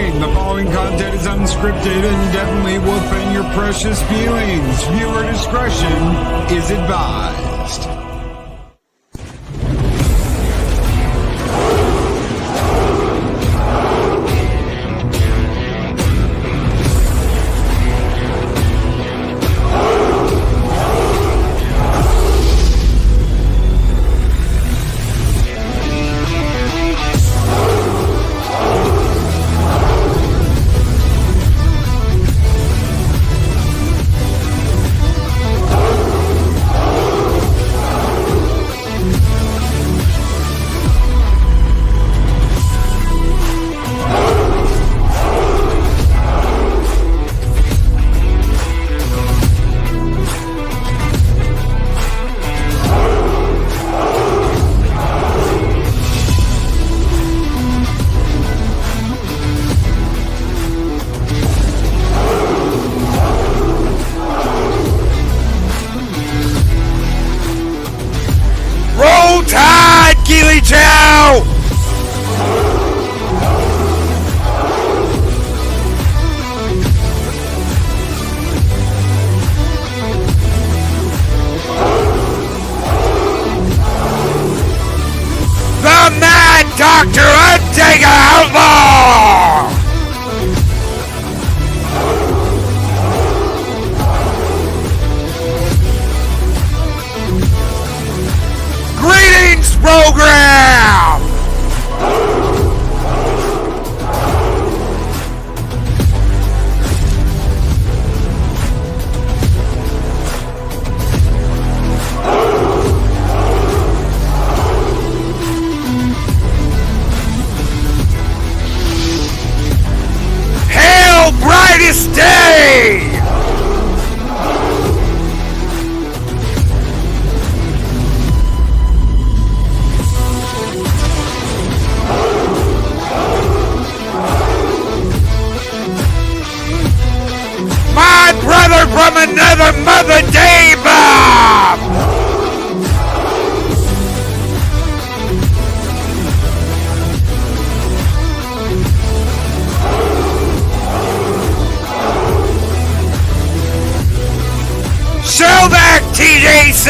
Warning, the following content is unscripted and definitely will offend your precious feelings. Viewer discretion is advised. Roll Tide, Keely Chow! The Mad Doctor Undertaker Outlaw! Greetings, program! Hail, brightest day! My brother from another mother, Dave Bob! Shellback TJC!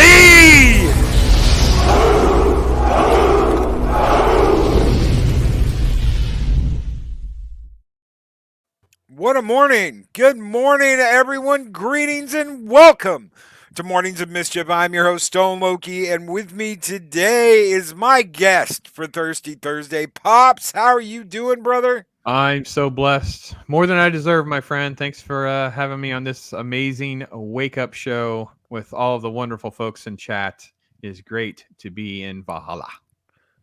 What a morning! Good morning to everyone. Greetings and welcome to Mornings of Mischief. I'm your host, Stone Loki, and with me today is my guest for Thirsty Thursday, Pops. How are you doing, brother? I'm so blessed. More than I deserve, my friend. Thanks for having me on this amazing wake-up show with all of the wonderful folks in chat. It is great to be in Valhalla.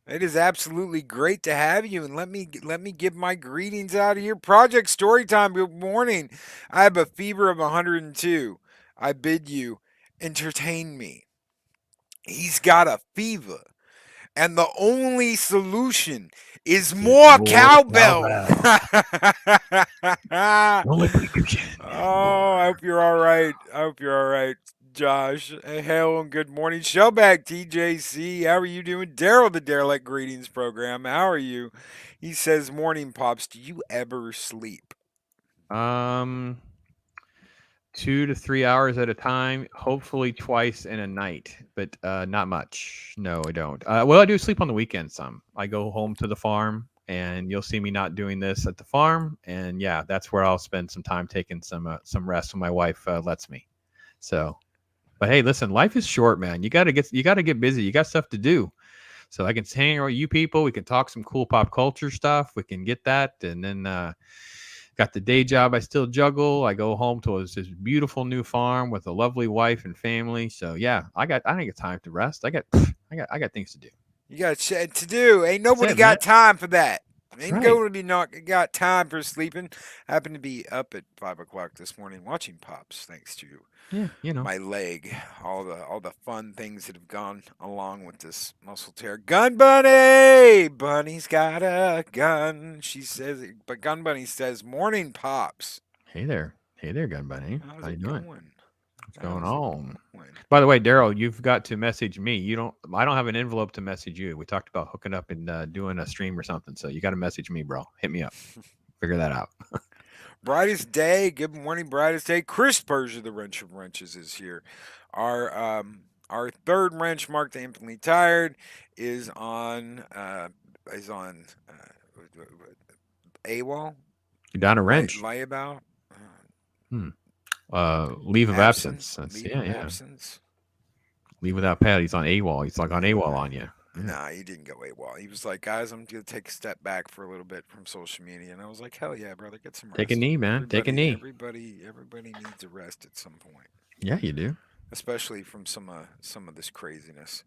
It is absolutely great to have you, and let me give my greetings out of here. Project Storytime. Good morning. I have a fever of 102. I bid you entertain me. He's got a fever, and the only solution is more cowbell. Only percussion. Oh, I hope you're all right. Josh. Hail and good morning. Shellback TJC. How are you doing? Daryl, the Derelict Greetings program. How are you? He says, Morning, Pops. Do you ever sleep? 2 to 3 hours at a time, hopefully twice in a night, but not much. No, I don't. Well, I do sleep on the weekend some. I go home to the farm, and you'll see me not doing this at the farm. And yeah, that's where I'll spend some time taking some rest when my wife lets me. So, but hey, listen, life is short, man. You gotta get busy. You got stuff to do. So I can hang out with you people. We can talk some cool pop culture stuff. We can get that, and then got the day job I still juggle. I go home to this beautiful new farm with a lovely wife and family. So yeah, I don't get time to rest. I got things to do. You got shit to do. Ain't nobody it, got time for that. Ain't right. nobody not got time for sleeping. Happened to be up at 5 o'clock this morning watching Pops, thanks to Yeah, my leg, all the fun things that have gone along with this muscle tear. Gun Bunny, Bunny's got a gun. She says, but Gun Bunny says, "Morning, Pops." Hey there, Gun Bunny. How's How you it doing? going? What's going on? By the way, Daryl, you've got to message me. I don't have an envelope to message you. We talked about hooking up and doing a stream or something. So you got to message me, bro. Hit me up. figure that out. Brightest day. Good morning, brightest day. Chris Persia, the wrench of wrenches, is here. Our third wrench, Mark the Infinitely Tired, is on AWOL, You're down a wrench. layabout, Hmm. Leave of absence. That's leave yeah, of yeah. absence. Leave without pay. He's on AWOL. He's like on AWOL on you. Yeah. Nah, he didn't go AWOL. He was like, guys, I'm gonna take a step back for a little bit from social media, and I was like, hell yeah, brother, get some rest. Take a knee, man. Take a knee. Everybody needs a rest at some point, Yeah, you do. especially from some of this craziness.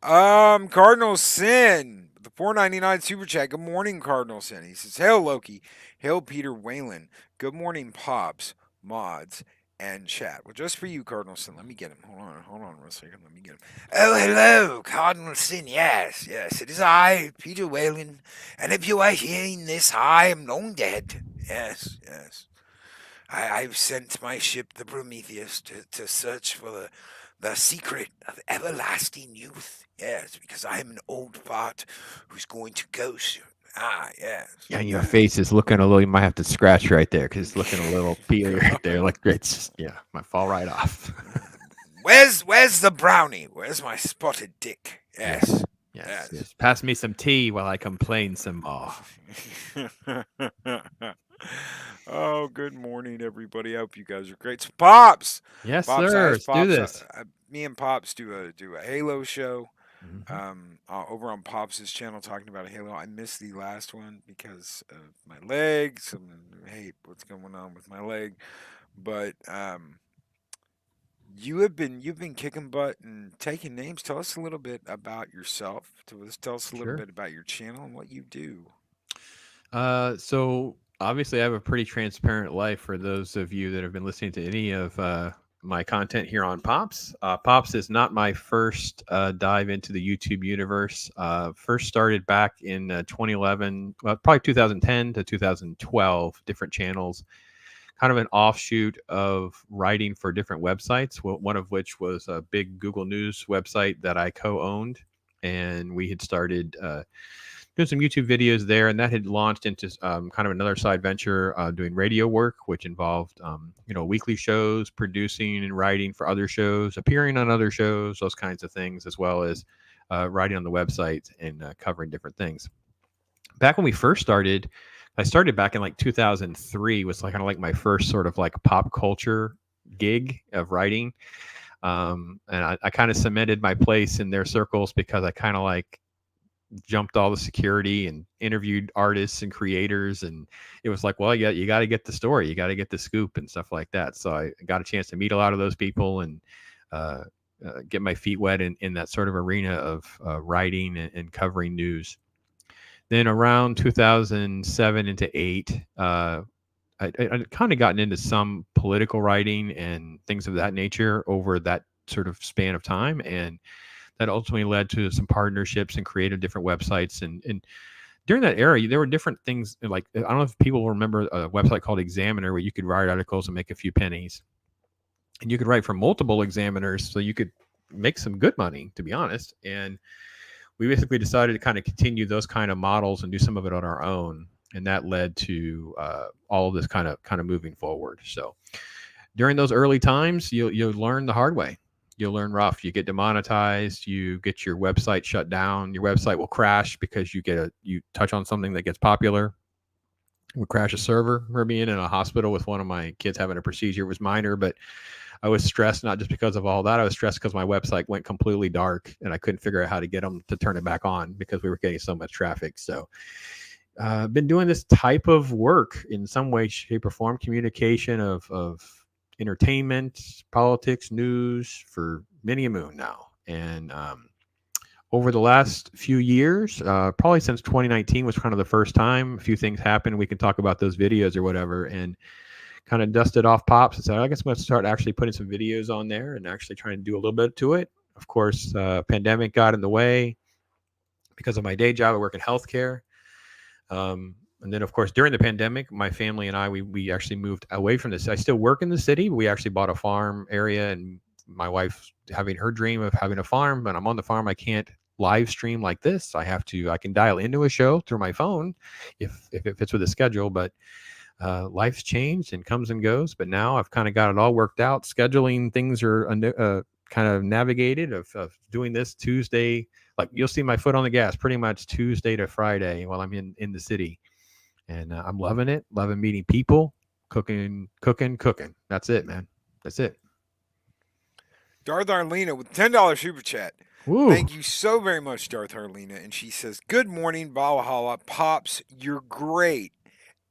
Cardinal Sin, the 4.99 super chat. Good morning, Cardinal Sin. He says, "Hail Loki, hail Peter Whalen. Good morning, Pops, mods, and chat." Well, just for you, Cardinal Sin. Let me get him. Hold on, one second. Let me get him. Oh, hello, Cardinal Sin. Yes, it is I, Peter Whalen. And if you are hearing this, I am long dead. Yes. I've sent my ship, the Prometheus, to search for the secret of everlasting youth. Yes, because I am an old fart who's going to go soon. Ah, yes. Yeah, and your face is looking a little. You might have to scratch right there because it's looking a little peely right there. Like it's might fall right off. Where's the brownie? Where's my spotted dick? Yes. Yes. Pass me some tea while I complain some more. Oh, good morning, everybody. I hope you guys are great. So, Pops. Yes, Pops, sir. Let's do this. Me and Pops do a Halo show. Mm-hmm. Over on Pops' channel, talking about Halo. I missed the last one because of my leg. Hey, what's going on with my leg? But you've been kicking butt and taking names. Tell us a little bit about yourself. Tell us a little bit about your channel and what you do. So obviously I have a pretty transparent life for those of you that have been listening to any of my content here on Pops. Pops is not my first dive into the YouTube universe. First started back in 2011, probably 2010 to 2012, different channels, kind of an offshoot of writing for different websites, one of which was a big Google News website that I co-owned. And we had started doing some YouTube videos there, and that had launched into kind of another side venture, doing radio work, which involved weekly shows, producing and writing for other shows, appearing on other shows, those kinds of things, as well as writing on the website and covering different things. Back when we first started, I started back in like 2003, was like kind of like my first sort of like pop culture gig of writing, and I kind of cemented my place in their circles because I kind of like jumped all the security and interviewed artists and creators, and it was like, well, you got to get the story, you got to get the scoop and stuff like that. So I got a chance to meet a lot of those people and get my feet wet in that sort of arena of writing and covering news. Then around 2007 into 8, I kind of gotten into some political writing and things of that nature over that sort of span of time, and that ultimately led to some partnerships and created different websites. And during that era, there were different things. Like, I don't know if people remember a website called Examiner, where you could write articles and make a few pennies. And you could write for multiple examiners, so you could make some good money, to be honest. And we basically decided to kind of continue those kind of models and do some of it on our own. And that led to all of this kind of moving forward. So during those early times, you'll learn the hard way. You'll learn rough. You get demonetized. You get your website shut down. Your website will crash because you touch on something that gets popular. It would crash a server. I remember being in a hospital with one of my kids having a procedure. It was minor, but I was stressed, not just because of all that. I was stressed because my website went completely dark and I couldn't figure out how to get them to turn it back on because we were getting so much traffic. So I've been doing this type of work in some way, shape, or form, communication of entertainment, politics, news for many a moon now. And over the last few years, probably since 2019 was kind of the first time, a few things happened. We can talk about those videos or whatever, and kind of dusted off Pops and said, I guess I'm going to start actually putting some videos on there and actually trying to do a little bit to it. Of course, pandemic got in the way because of my day job. I work in healthcare. And then, of course, during the pandemic, my family and I, we actually moved away from this. I still work in the city, but we actually bought a farm area, and my wife having her dream of having a farm, but I'm on the farm. I can't live stream like this. I can dial into a show through my phone if it fits with the schedule, but life's changed and comes and goes. But now I've kind of got it all worked out. Scheduling things are kind of navigated of doing this Tuesday. Like you'll see my foot on the gas pretty much Tuesday to Friday while I'm in the city. And I'm loving it, loving meeting people, cooking. That's it, man. That's it. Darth Arlena with $10 super chat. Woo. Thank you so very much, Darth Arlena. And she says, "Good morning, Valhalla. Pops, you're great.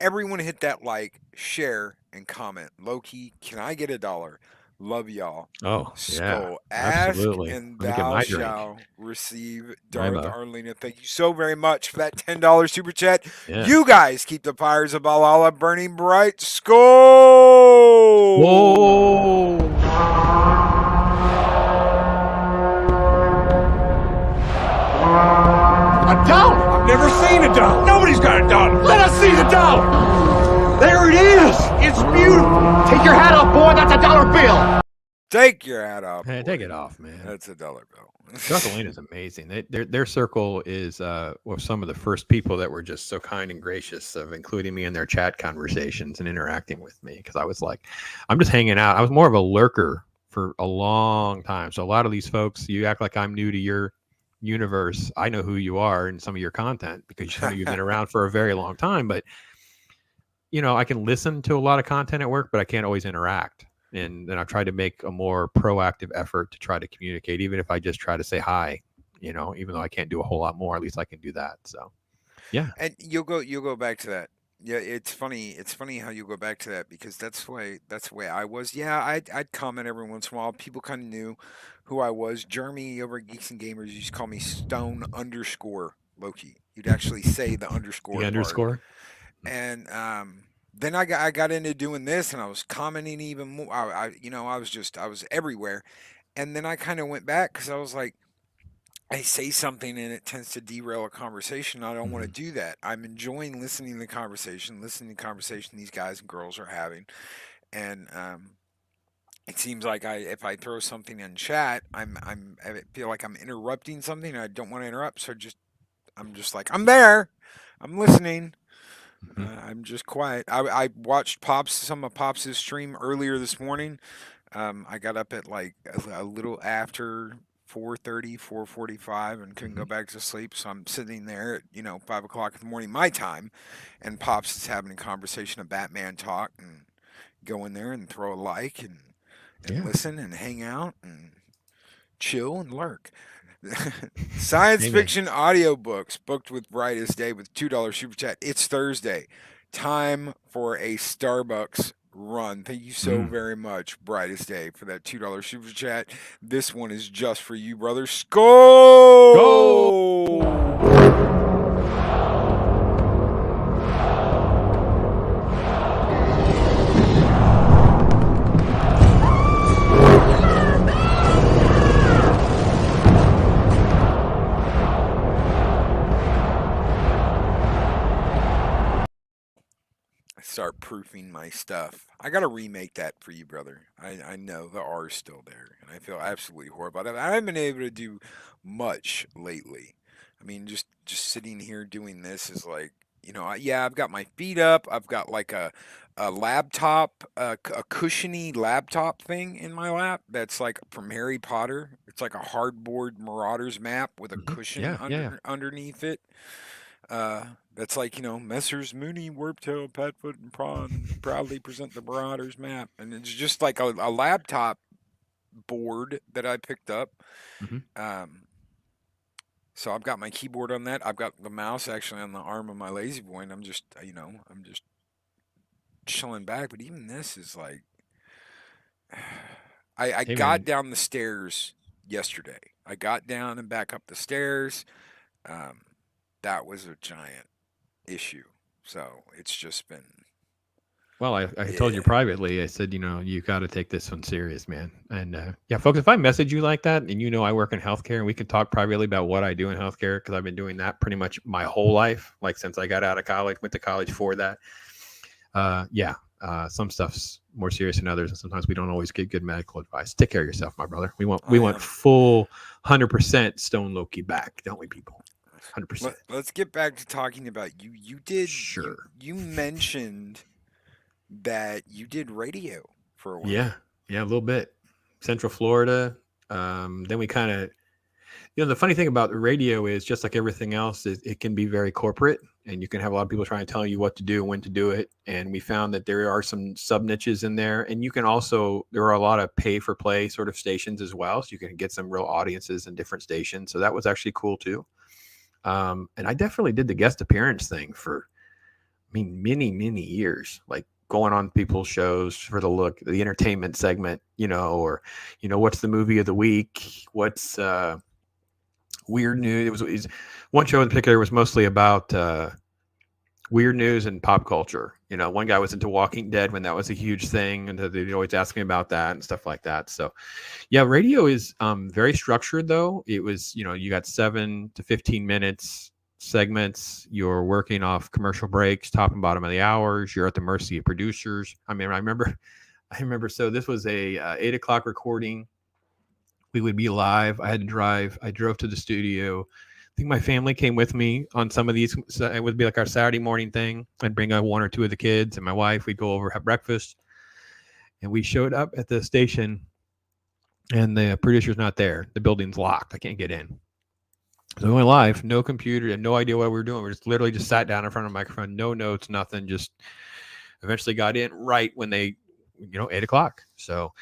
Everyone hit that like, share, and comment. Loki, can I get $1? Love y'all. Oh, yeah. Skull, ask Absolutely. and Let me get thou my drink. shall receive." My Darth mug. Arlena, thank you so very much for that $10 super chat. Yeah. You guys keep the fires of Valhalla burning bright. Skull! Whoa. A dollar? I've never seen a dollar. Nobody's got a dollar. Let us see the dollar. There it is. It's beautiful. Take your hat off, boy. That's a dollar bill. Take your hat off. Hey, boy. take it off, man. That's $1 bill. Darthelene is amazing. Their circle is some of the first people that were just so kind and gracious of including me in their chat conversations and interacting with me, because I was like, I'm just hanging out. I was more of a lurker for a long time. So a lot of these folks, you act like I'm new to your universe. I know who you are and some of your content because some of you've been around for a very long time. But I can listen to a lot of content at work, but I can't always interact. And then I've tried to make a more proactive effort to try to communicate, even if I just try to say hi, even though I can't do a whole lot more, at least I can do that. So, yeah. And you'll go back to that. Yeah, it's funny. It's funny how you go back to that, because that's the way I was. Yeah, I'd comment every once in a while. People kind of knew who I was. Jeremy over at Geeks and Gamers used to call me Stone underscore Loki. You'd actually say the underscore. The part. underscore. And then I got into doing this, and I was commenting even more. I was everywhere, and then I kind of went back because I was like, I say something and it tends to derail a conversation. I don't want to do that. I'm enjoying listening to the conversation these guys and girls are having, and it seems like if I throw something in chat, I feel like I'm interrupting something. And I don't want to interrupt, so I'm just like, I'm there, I'm listening. I'm just quiet. I watched some of Pops' stream earlier this morning. I got up at like a little after 4:30, 4:45, and couldn't go back to sleep. So I'm sitting there at 5 o'clock in the morning my time, and Pops is having a conversation of Batman talk, and go in there and throw a like and listen and hang out and chill and lurk. Science Amen. fiction audiobooks booked with Brightest Day with $2 super chat. It's Thursday. Time for a Starbucks run. Thank you so very much, Brightest Day, for that $2 super chat. This one is just for you, brother. Skull! Go! Start proofing my stuff. I gotta remake that for you, brother. I know the R is still there, and I feel absolutely horrible. I haven't been able to do much lately. I mean, just sitting here doing this is like, I've got my feet up. I've got like a laptop, a cushiony laptop thing in my lap that's like from Harry Potter. It's like a hardboard Marauders map with a cushion underneath it. That's like, Messrs. Mooney, Warptail, Padfoot, and Prawn proudly present the Marauders map. And it's just like a laptop board that I picked up. So I've got my keyboard on that. I've got the mouse actually on the arm of my Lazy Boy, and I'm just chilling back. But even this is like, I got down the stairs yesterday. I got down and back up the stairs. That was a giant issue. So it's just been. Well, I told you privately, I said, you got to take this one serious, man. And folks, if I message you like that and I work in healthcare, and we can talk privately about what I do in healthcare, because I've been doing that pretty much my whole life, like since I got out of college, went to college for that. Some stuff's more serious than others, and sometimes we don't always get good medical advice. Take care of yourself, my brother. We want full 100% Stone Loki back, don't we, people? 100%. Let's get back to talking about you. You did. Sure. You mentioned that you did radio for a while. Yeah, a little bit. Central Florida. Then we kind of, the funny thing about radio is just like everything else, it can be very corporate, and you can have a lot of people trying to tell you what to do, when to do it. And we found that there are some sub niches in there, and you can also, there are a lot of pay for play sort of stations as well. So you can get some real audiences in different stations. So that was actually cool too. And I definitely did the guest appearance thing for, many, many years, like going on people's shows for the entertainment segment, or, what's the movie of the week? What's, weird news. It was one show in particular was mostly about weird news and pop culture. One guy was into Walking Dead when that was a huge thing, and they'd always ask me about that and stuff like that. So, yeah, radio is very structured though. It was, you got 7 to 15 minutes segments. You're working off commercial breaks, top and bottom of the hours. You're at the mercy of producers. I remember. So this was a 8:00 recording. We would be live. I had to drive. I drove to the studio. I think my family came with me on some of these. So it would be like our Saturday morning thing. I'd bring one or two of the kids and my wife. We'd go over, have breakfast. And we showed up at the station, and the producer's not there. The building's locked. I can't get in. So we went live, no computer, and no idea what we were doing. We just literally just sat down in front of a microphone, no notes, nothing. Just eventually got in right when they, 8:00. So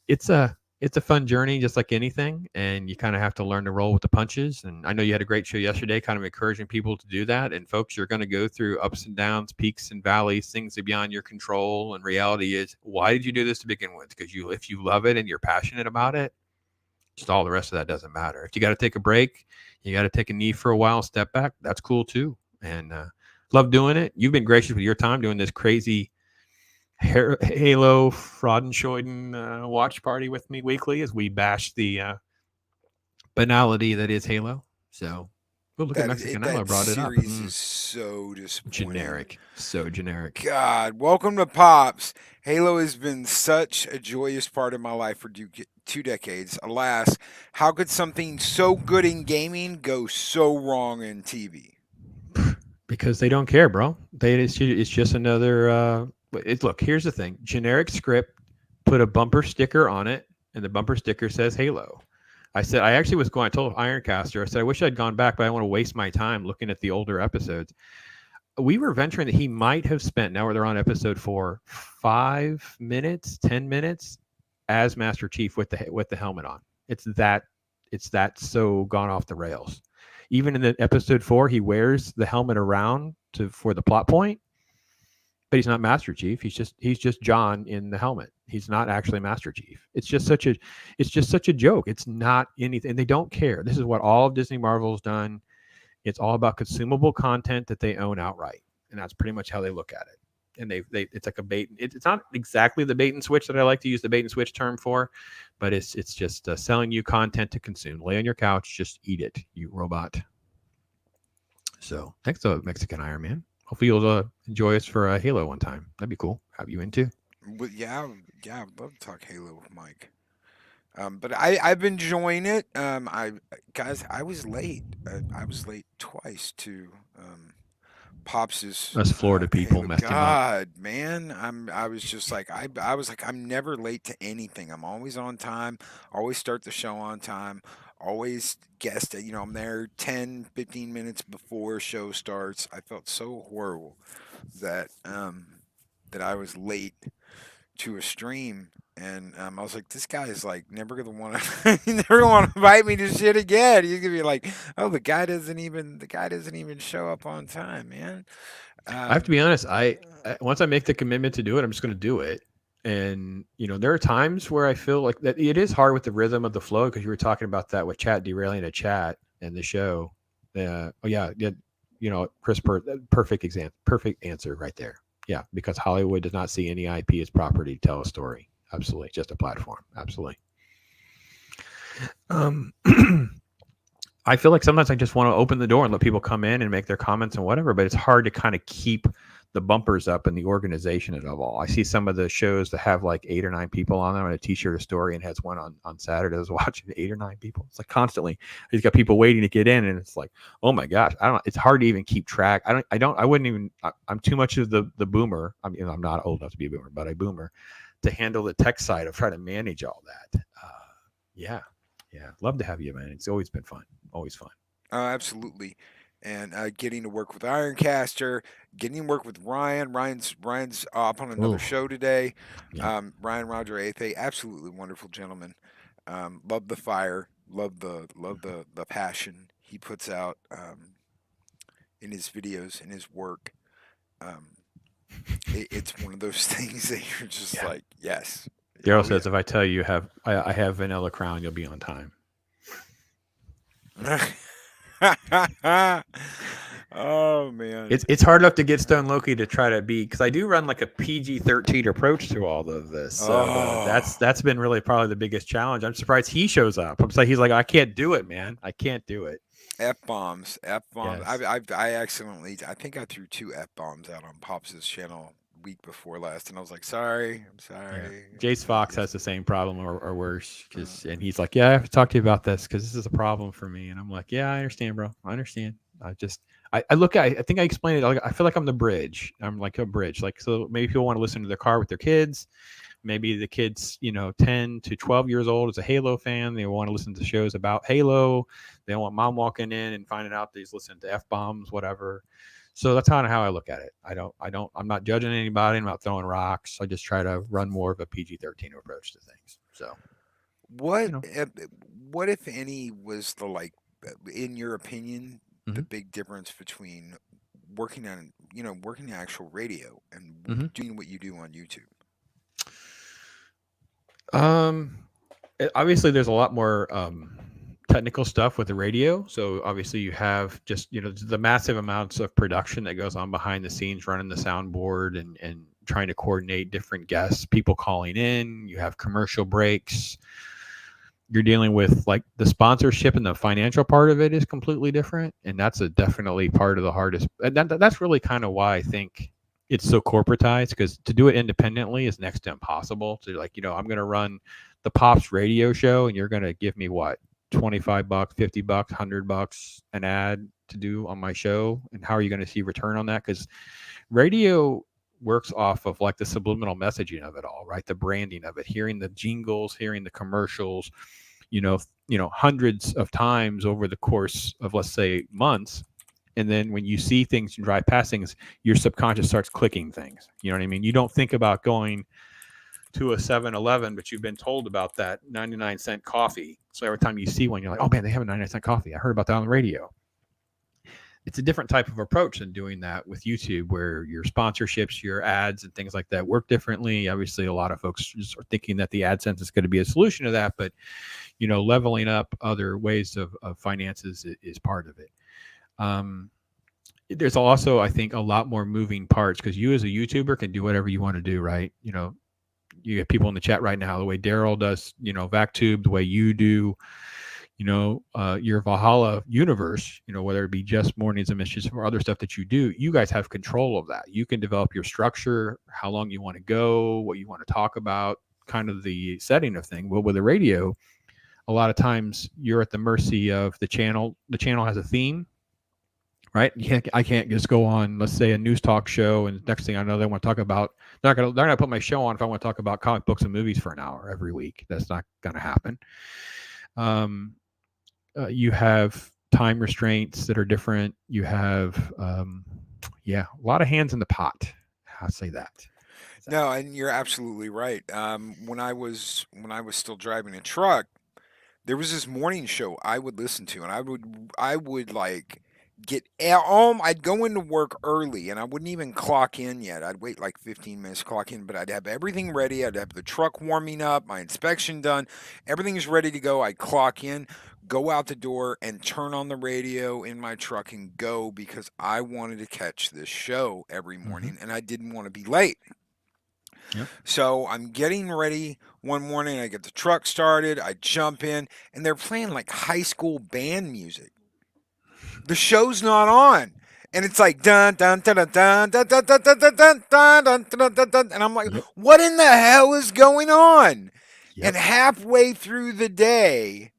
it's a fun journey, just like anything, and you kind of have to learn to roll with the punches. And I know you had a great show yesterday, kind of encouraging people to do that. And folks, you're going to go through ups and downs, peaks and valleys, things are beyond your control. And reality is, why did you do this to begin with? Because if you love it and you're passionate about it, just all the rest of that doesn't matter. If you got to take a break, you got to take a knee for a while, step back, that's cool too. And love doing it. You've been gracious with your time doing this crazy Halo Fraudenscheiden watch party with me weekly as we bash the banality that is Halo. So we'll look at Mexican Halo. I brought it up. Series is so disappointing. So generic. God, welcome to Pops. Halo has been such a joyous part of my life for 2 decades. Alas, how could something so good in gaming go so wrong in TV? Because they don't care, bro. It's just another. Look, here's the thing. Generic script, put a bumper sticker on it, and the bumper sticker says Halo. I told Ironcaster, I said, I wish I'd gone back, but I don't want to waste my time looking at the older episodes. We were venturing that he might have spent, now they're on episode 4, 5 minutes, 10 minutes as Master Chief with the helmet on. It's that so gone off the rails. Even in the episode 4, he wears the helmet around for the plot point. But he's not Master Chief. He's just John in the helmet. He's not actually Master Chief. It's just such a joke. It's not anything. And they don't care. This is what all of Disney Marvel's done. It's all about consumable content that they own outright, and that's pretty much how they look at it. And it's like a bait. It's not exactly the bait and switch that I like to use the bait and switch term for, but it's just selling you content to consume. Lay on your couch, just eat it, you robot. So thanks to Mexican Iron Man. Hopefully you'll enjoy us for Halo one time. That'd be cool. Have you into? Well, yeah, I'd love to talk Halo with Mike. But I've been enjoying it. I was late. I was late twice to Pops's. Us Florida people Halo. messed him up. God, man, I was just like I was like, I'm never late to anything. I'm always on time. Always start the show on time. Always guessed it. I'm there 10, 15 minutes before show starts. I felt so horrible that I was late to a stream, and I was like, this guy is like never gonna want to invite me to shit again. He's gonna be like, oh, the guy doesn't even show up on time, man. I have to be honest. I once I make the commitment to do it, I'm just gonna do it. And there are times where I feel like that it is hard with the rhythm of the flow, because you were talking about that with chat derailing a chat and the show. Chris, perfect answer right there. Yeah, because Hollywood does not see any IP as property to tell a story. Absolutely, just a platform. Absolutely. I feel like sometimes I just want to open the door and let people come in and make their comments and whatever, but it's hard to kind of keep the bumpers up and the organization of it all. I see some of the shows that have like 8 or 9 people on them, and a T-shirt, a story, and has one on Saturday. I was watching 8 or 9 people. It's like constantly he's got people waiting to get in, and it's like, oh my gosh, it's hard to even keep track. I wouldn't even. I'm too much of the boomer. I mean, I'm not old enough to be a boomer, but I boomer to handle the tech side of trying to manage all that. Yeah, love to have you, man. It's always been fun. Always fun. Absolutely. And getting to work with Ironcaster, getting to work with Ryan. Ryan's up on another Ooh. show today. Yeah. Ryan Roger Athe, absolutely wonderful gentleman. Love the fire, love the passion he puts out in his videos, in his work. It's one of those things that you're just like, yes. Daryl says, if I tell you I have Vanilla Crown, you'll be on time. Oh man, it's hard enough to get Stone Loki to try to be, because I do run like a PG-13 approach to all of this. So that's been really probably the biggest challenge. I'm surprised he shows up. He's like, I can't do it, man. I can't do it. F-bombs. Yes. I accidentally, I think I threw 2 F-bombs out on Pops' channel week before last, and I was like, sorry, I'm sorry. Yeah. Jace Fox has the same problem or worse, and he's like, yeah, I have to talk to you about this because this is a problem for me. And I'm like, yeah, I understand, bro. I understand. I look at, I think I explained it. I feel like I'm the bridge. I'm like a bridge. Like, so maybe people want to listen to their car with their kids. Maybe the kids, 10 to 12 years old is a Halo fan. They want to listen to shows about Halo. They don't want mom walking in and finding out that he's listening to F-bombs, whatever. So that's kind of how I look at it. I'm not judging anybody. I'm not throwing rocks. I just try to run more of a PG-13 approach to things. So what if any was in your opinion, the big difference between working on actual radio and doing what you do on YouTube? Obviously there's a lot more technical stuff with the radio. So obviously you have just, the massive amounts of production that goes on behind the scenes, running the soundboard and trying to coordinate different guests, people calling in. You have commercial breaks. You're dealing with like the sponsorship, and the financial part of it is completely different. And that's definitely part of the hardest. And that's really kind of why I think it's so corporatized, because to do it independently is next to impossible. To I'm going to run the Pops radio show, and you're going to give me what, $25, $50, $100 an ad to do on my show. And how are you going to see return on that? Because radio works off of like the subliminal messaging of it all, right? The branding of it, hearing the jingles, hearing the commercials, hundreds of times over the course of, let's say, months. And then when you see things and drive past things, your subconscious starts clicking things. You know what I mean? You don't think about going to a 7-Eleven, but you've been told about that 99-cent coffee. So every time you see one, you're like, oh man, they have a 99-cent coffee. I heard about that on the radio. It's a different type of approach than doing that with YouTube, where your sponsorships, your ads, and things like that work differently. Obviously, a lot of folks just are thinking that the AdSense is going to be a solution to that, but leveling up other ways of finances is part of it. There's also, I think, a lot more moving parts, because you as a YouTuber can do whatever you want to do, right? You get people in the chat right now, the way Daryl does, VacTube, the way you do, your Valhalla universe, whether it be just Mornings and Mischiefs or other stuff that you do, you guys have control of that. You can develop your structure, how long you want to go, what you want to talk about, kind of the setting of thing. Well, with the radio, a lot of times you're at the mercy of the channel. The channel has a theme, right? I can't just go on, let's say, a news talk show, and next thing I know, they want to talk about. They're not gonna put my show on if I want to talk about comic books and movies for an hour every week. That's not gonna happen. You have time restraints that are different. You have, a lot of hands in the pot. I'll say that. No, and you're absolutely right. When I was still driving a truck, there was this morning show I would listen to, and I would like get home. I'd go into work early, and I wouldn't even clock in yet. I'd wait like 15 minutes to clock in, but I'd have everything ready. I'd have the truck warming up, my inspection done, everything's ready to go. I'd clock in, go out the door, and turn on the radio in my truck and go, because I wanted to catch this show every morning, and I didn't want to be late. Yep. So I'm getting ready one morning. I get the truck started. I jump in, and they're playing like high school band music. The show's not on. and it's like dun dun dun dun dun dun dun dun dun dun dun dun dun dun dun dun, and I'm like, Yep. what in the hell is going on? Yep. And halfway through the day,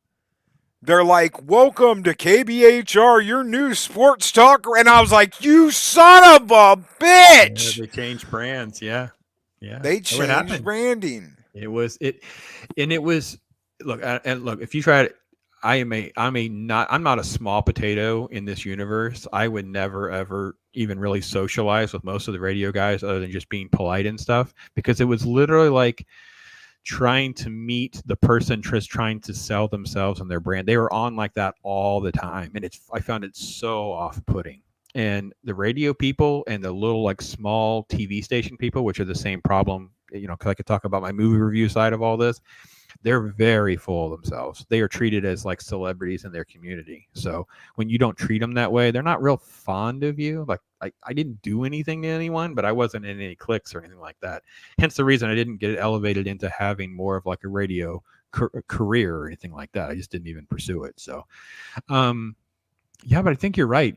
they're like, welcome to KBHR, your new sports talk. And I was like, you son of a bitch. They changed brands. Yeah. They That's what changed happened. branding. It was it, and it was look. If you try to, I'm not a small potato in this universe. I would never ever even really socialize with most of the radio guys other than just being polite and stuff, because it was literally like trying to meet the person just trying to sell themselves and their brand. They were on like that all the time, and I found it so off-putting. And the radio people and the little like small TV station people, which are the same problem, because I could talk about my movie review side of all this. They're very full of themselves. They are treated as like celebrities in their community. So when you don't treat them that way, they're not real fond of you. Like I didn't do anything to anyone, but I wasn't in any cliques or anything like that. Hence the reason I didn't get elevated into having more of like a radio career or anything like that. I just didn't even pursue it. So, yeah, but I think you're right.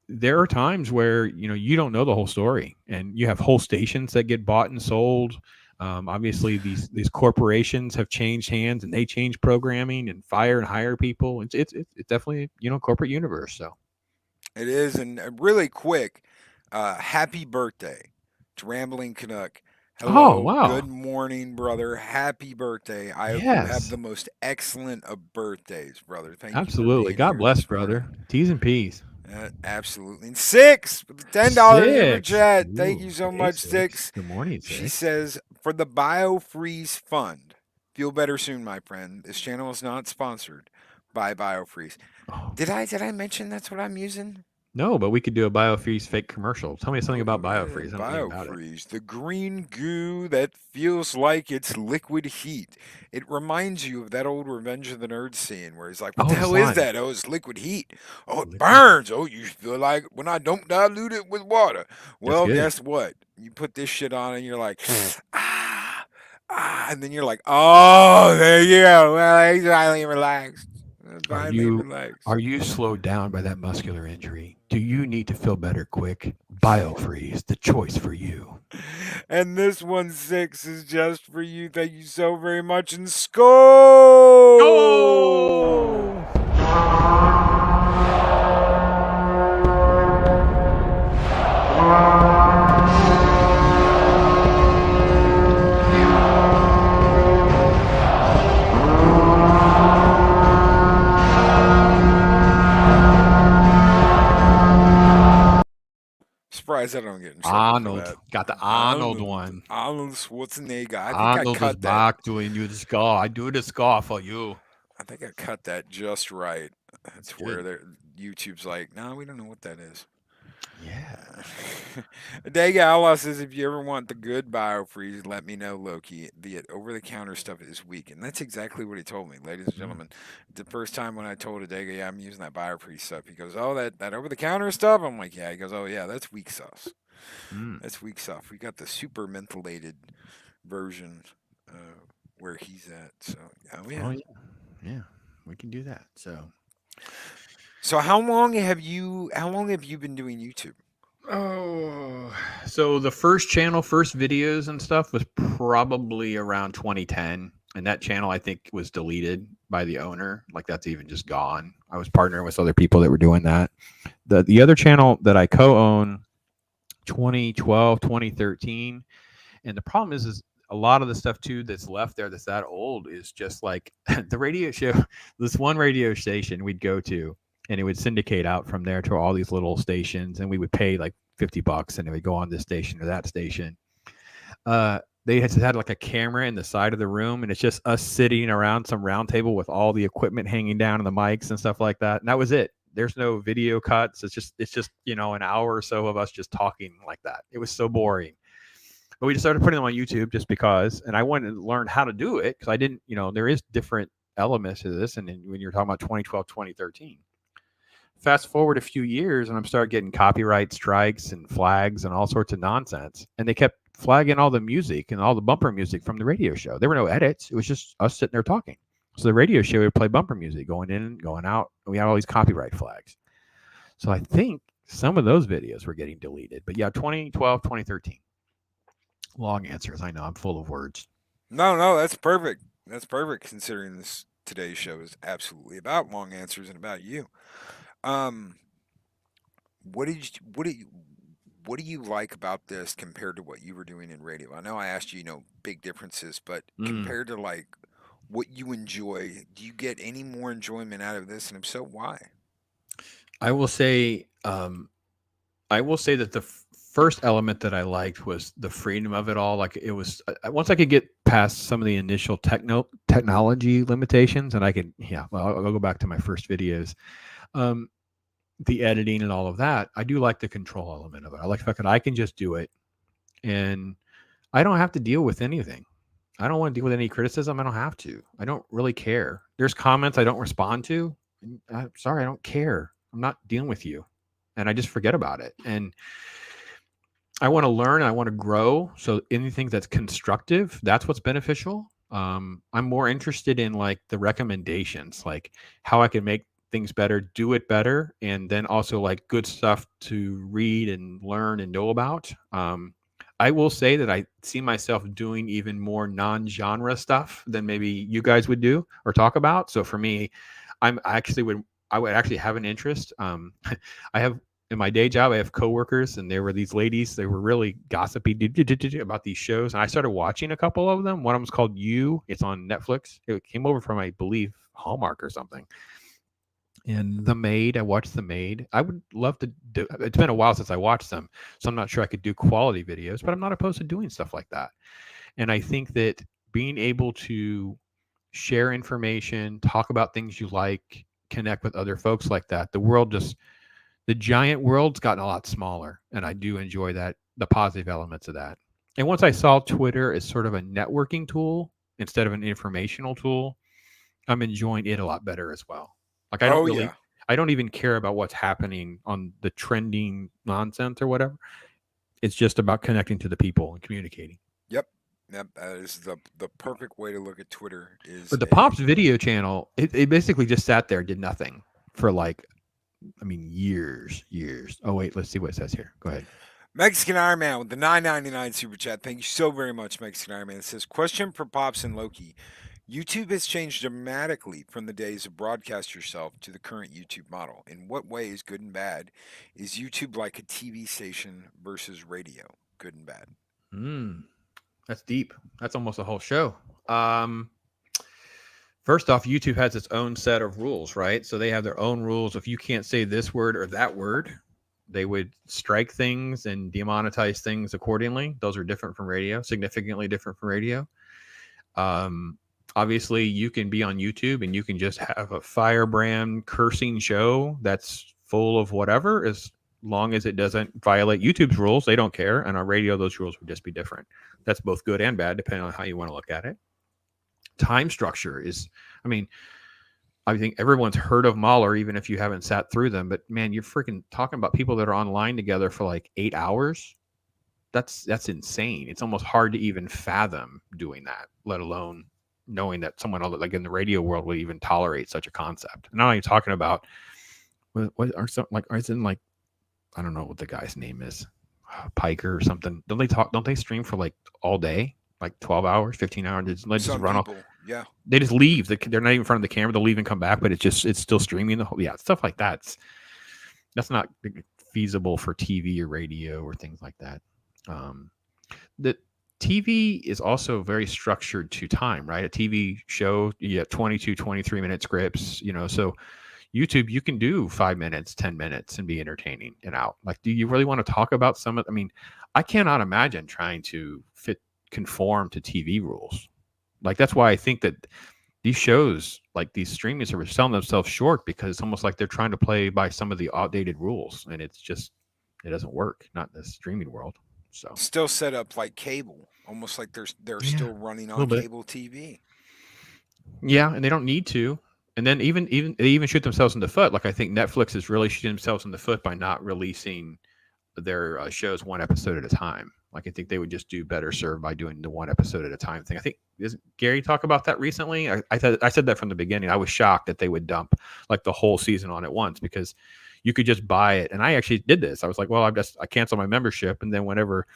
There are times where you don't know the whole story, and you have whole stations that get bought and sold. Obviously, these corporations have changed hands, and they change programming and fire and hire people. It's definitely corporate universe. So It is, and really quick, happy birthday to Rambling Canuck. Hello, wow. good morning, brother. Happy birthday. I hope you have the most excellent of birthdays, brother. Thank absolutely. you. God bless, brother. T's and P's. Absolutely. And Six, with the $10 super Six. chat. Thank Ooh, you so hey, much, Six. Six. Good morning, She Six. says, for the BioFreeze Fund, feel better soon, my friend. This channel is not sponsored by BioFreeze. Oh. Did I mention that's what I'm using? No, but we could do a BioFreeze fake commercial. Tell me something about BioFreeze. I don't know about it. BioFreeze, the green goo that feels like it's liquid heat. It reminds you of that old Revenge of the Nerds scene where he's like, what the hell is that? Oh, it's liquid heat. Oh, it burns. Oh, you feel like when I don't dilute it with water. Well, guess what? You put this shit on and you're like, and then you're like, oh, there you go. Well, he's finally relaxed. Are you slowed down by that muscular injury? Do you need to feel better quick? BioFreeze, the choice for you. And this one, Six, is just for you. Thank you so very much. And Skull! Surprised I don't get in trouble Arnold. for that. Got the Arnold one. Arnold Schwarzenegger. I think Arnold I cut is back doing you the scar. I do the scar for you. I think I cut that just right. That's where YouTube's like, no, we don't know what that is. Yeah. Dega Allah says, if you ever want the good BioFreeze, let me know, Loki. The over-the-counter stuff is weak. And that's exactly what he told me, ladies and gentlemen. The first time when I told Dega, yeah, I'm using that BioFreeze stuff, he goes, oh, that over-the-counter stuff? I'm like, yeah. He goes, oh, yeah, that's weak sauce. That's weak stuff. We got the super mentholated version where he's at. So, yeah. Yeah, we can do that. So how long have you been doing YouTube? Oh, so the first videos and stuff was probably around 2010, and that channel I think was deleted by the owner. Like that's even just gone. I was partnering with other people that were doing that. The other channel that I co-own, 2012, 2013, and the problem is a lot of the stuff too that's left there that's that old is just like the radio show. This one radio station we'd go to, and it would syndicate out from there to all these little stations, and we would pay like $50 and it would go on this station or that station. They had like a camera in the side of the room, and it's just us sitting around some round table with all the equipment hanging down and the mics and stuff like that. And that was it. There's no video cuts. It's just an hour or so of us just talking like that. It was so boring. But we just started putting them on YouTube just because, and I wanted to learn how to do it because I didn't, there is different elements to this. And when you're talking about 2012, 2013, fast forward a few years and I'm starting getting copyright strikes and flags and all sorts of nonsense. And they kept flagging all the music and all the bumper music from the radio show. There were no edits. It was just us sitting there talking. So the radio show would play bumper music going in and going out. And we had all these copyright flags. So I think some of those videos were getting deleted. But yeah, 2012, 2013. Long answers. I know I'm full of words. No, that's perfect. That's perfect considering this today's show is absolutely about long answers and about you. Um, what do you like about this compared to what you were doing in radio? I know I asked you, big differences, but compared to like what you enjoy, do you get any more enjoyment out of this? And if so, why? I will say, that the first element that I liked was the freedom of it all. Like it was once I could get past some of the initial technology limitations, and I could, well, I'll go back to my first videos. The editing and all of that, I do like the control element of it. I like the fact that I can just do it, and I don't have to deal with anything. I don't want to deal with any criticism. I don't have to. I don't really care. There's comments I don't respond to. I'm sorry, I don't care. I'm not dealing with you. And I just forget about it. And I want to learn. I want to grow. So anything that's constructive, that's what's beneficial. I'm more interested in like the recommendations, like how I can make things better, do it better, and then also like good stuff to read and learn and know about. I will say that I see myself doing even more non-genre stuff than maybe you guys would do or talk about. So for me, I would actually have an interest. I have in my day job, I have coworkers, and there were these ladies. They were really gossipy about these shows, and I started watching a couple of them. One of them is called You. It's on Netflix. It came over from, I believe, Hallmark or something. And The Maid, I watched The Maid. I would love to do. It's been a while since I watched them, so I'm not sure I could do quality videos, but I'm not opposed to doing stuff like that. And I think that being able to share information, talk about things you like, connect with other folks like that, the giant world's gotten a lot smaller, and I do enjoy that, the positive elements of that. And once I saw Twitter as sort of a networking tool instead of an informational tool, I'm enjoying it a lot better as well. Like I don't even care about what's happening on the trending nonsense or whatever. It's just about connecting to the people and communicating. Yep. That is the perfect way to look at Twitter. But the Pops video channel, it basically just sat there, did nothing for years. Oh wait, let's see what it says here. Go ahead. Mexican Iron Man with the $9.99 super chat. Thank you so very much, Mexican Iron Man. It says, question for Pops and Loki. YouTube has changed dramatically from the days of broadcast yourself to the current YouTube model. In what ways, good and bad, is YouTube like a TV station versus radio? Good and bad. That's deep. That's almost a whole show. First off, YouTube has its own set of rules, right? So they have their own rules. If you can't say this word or that word, they would strike things and demonetize things accordingly. Those are different from radio, significantly different from radio. Obviously, you can be on YouTube and you can just have a firebrand cursing show that's full of whatever, as long as it doesn't violate YouTube's rules. They don't care. And on radio, those rules would just be different. That's both good and bad, depending on how you want to look at it. Time structure is, I think everyone's heard of Mahler, even if you haven't sat through them. But man, you're freaking talking about people that are online together for like 8 hours. That's insane. It's almost hard to even fathom doing that, let alone knowing that someone like in the radio world would even tolerate such a concept. And I'm not even talking about I don't know what the guy's name is, Piker or something. Don't they stream for like all day, like 12 hours, 15 hours? They just run off. Yeah. They just leave. They're not even in front of the camera. They'll leave and come back, but it's still streaming the whole. Yeah, stuff like that. That's not feasible for TV or radio or things like that. The TV is also very structured to time, right? A TV show, you get 22, 23-minute scripts, so YouTube, you can do 5 minutes, 10 minutes and be entertaining and out. Like, do you really want to talk about I cannot imagine trying to conform to TV rules. Like, that's why I think that these shows, like these streaming services, selling themselves short, because it's almost like they're trying to play by some of the outdated rules, and it doesn't work, not in the streaming world. So still set up like cable, almost like they're still running on cable TV. Yeah, and they don't need to. And then they even shoot themselves in the foot. Like, I think Netflix is really shooting themselves in the foot by not releasing their shows one episode at a time. Like, I think they would just do better served by doing the one episode at a time thing. I think, did Gary talk about that recently? I said that from the beginning. I was shocked that they would dump like the whole season on at once, because you could just buy it. And I actually did this. I was like, well, I canceled my membership, and then whenever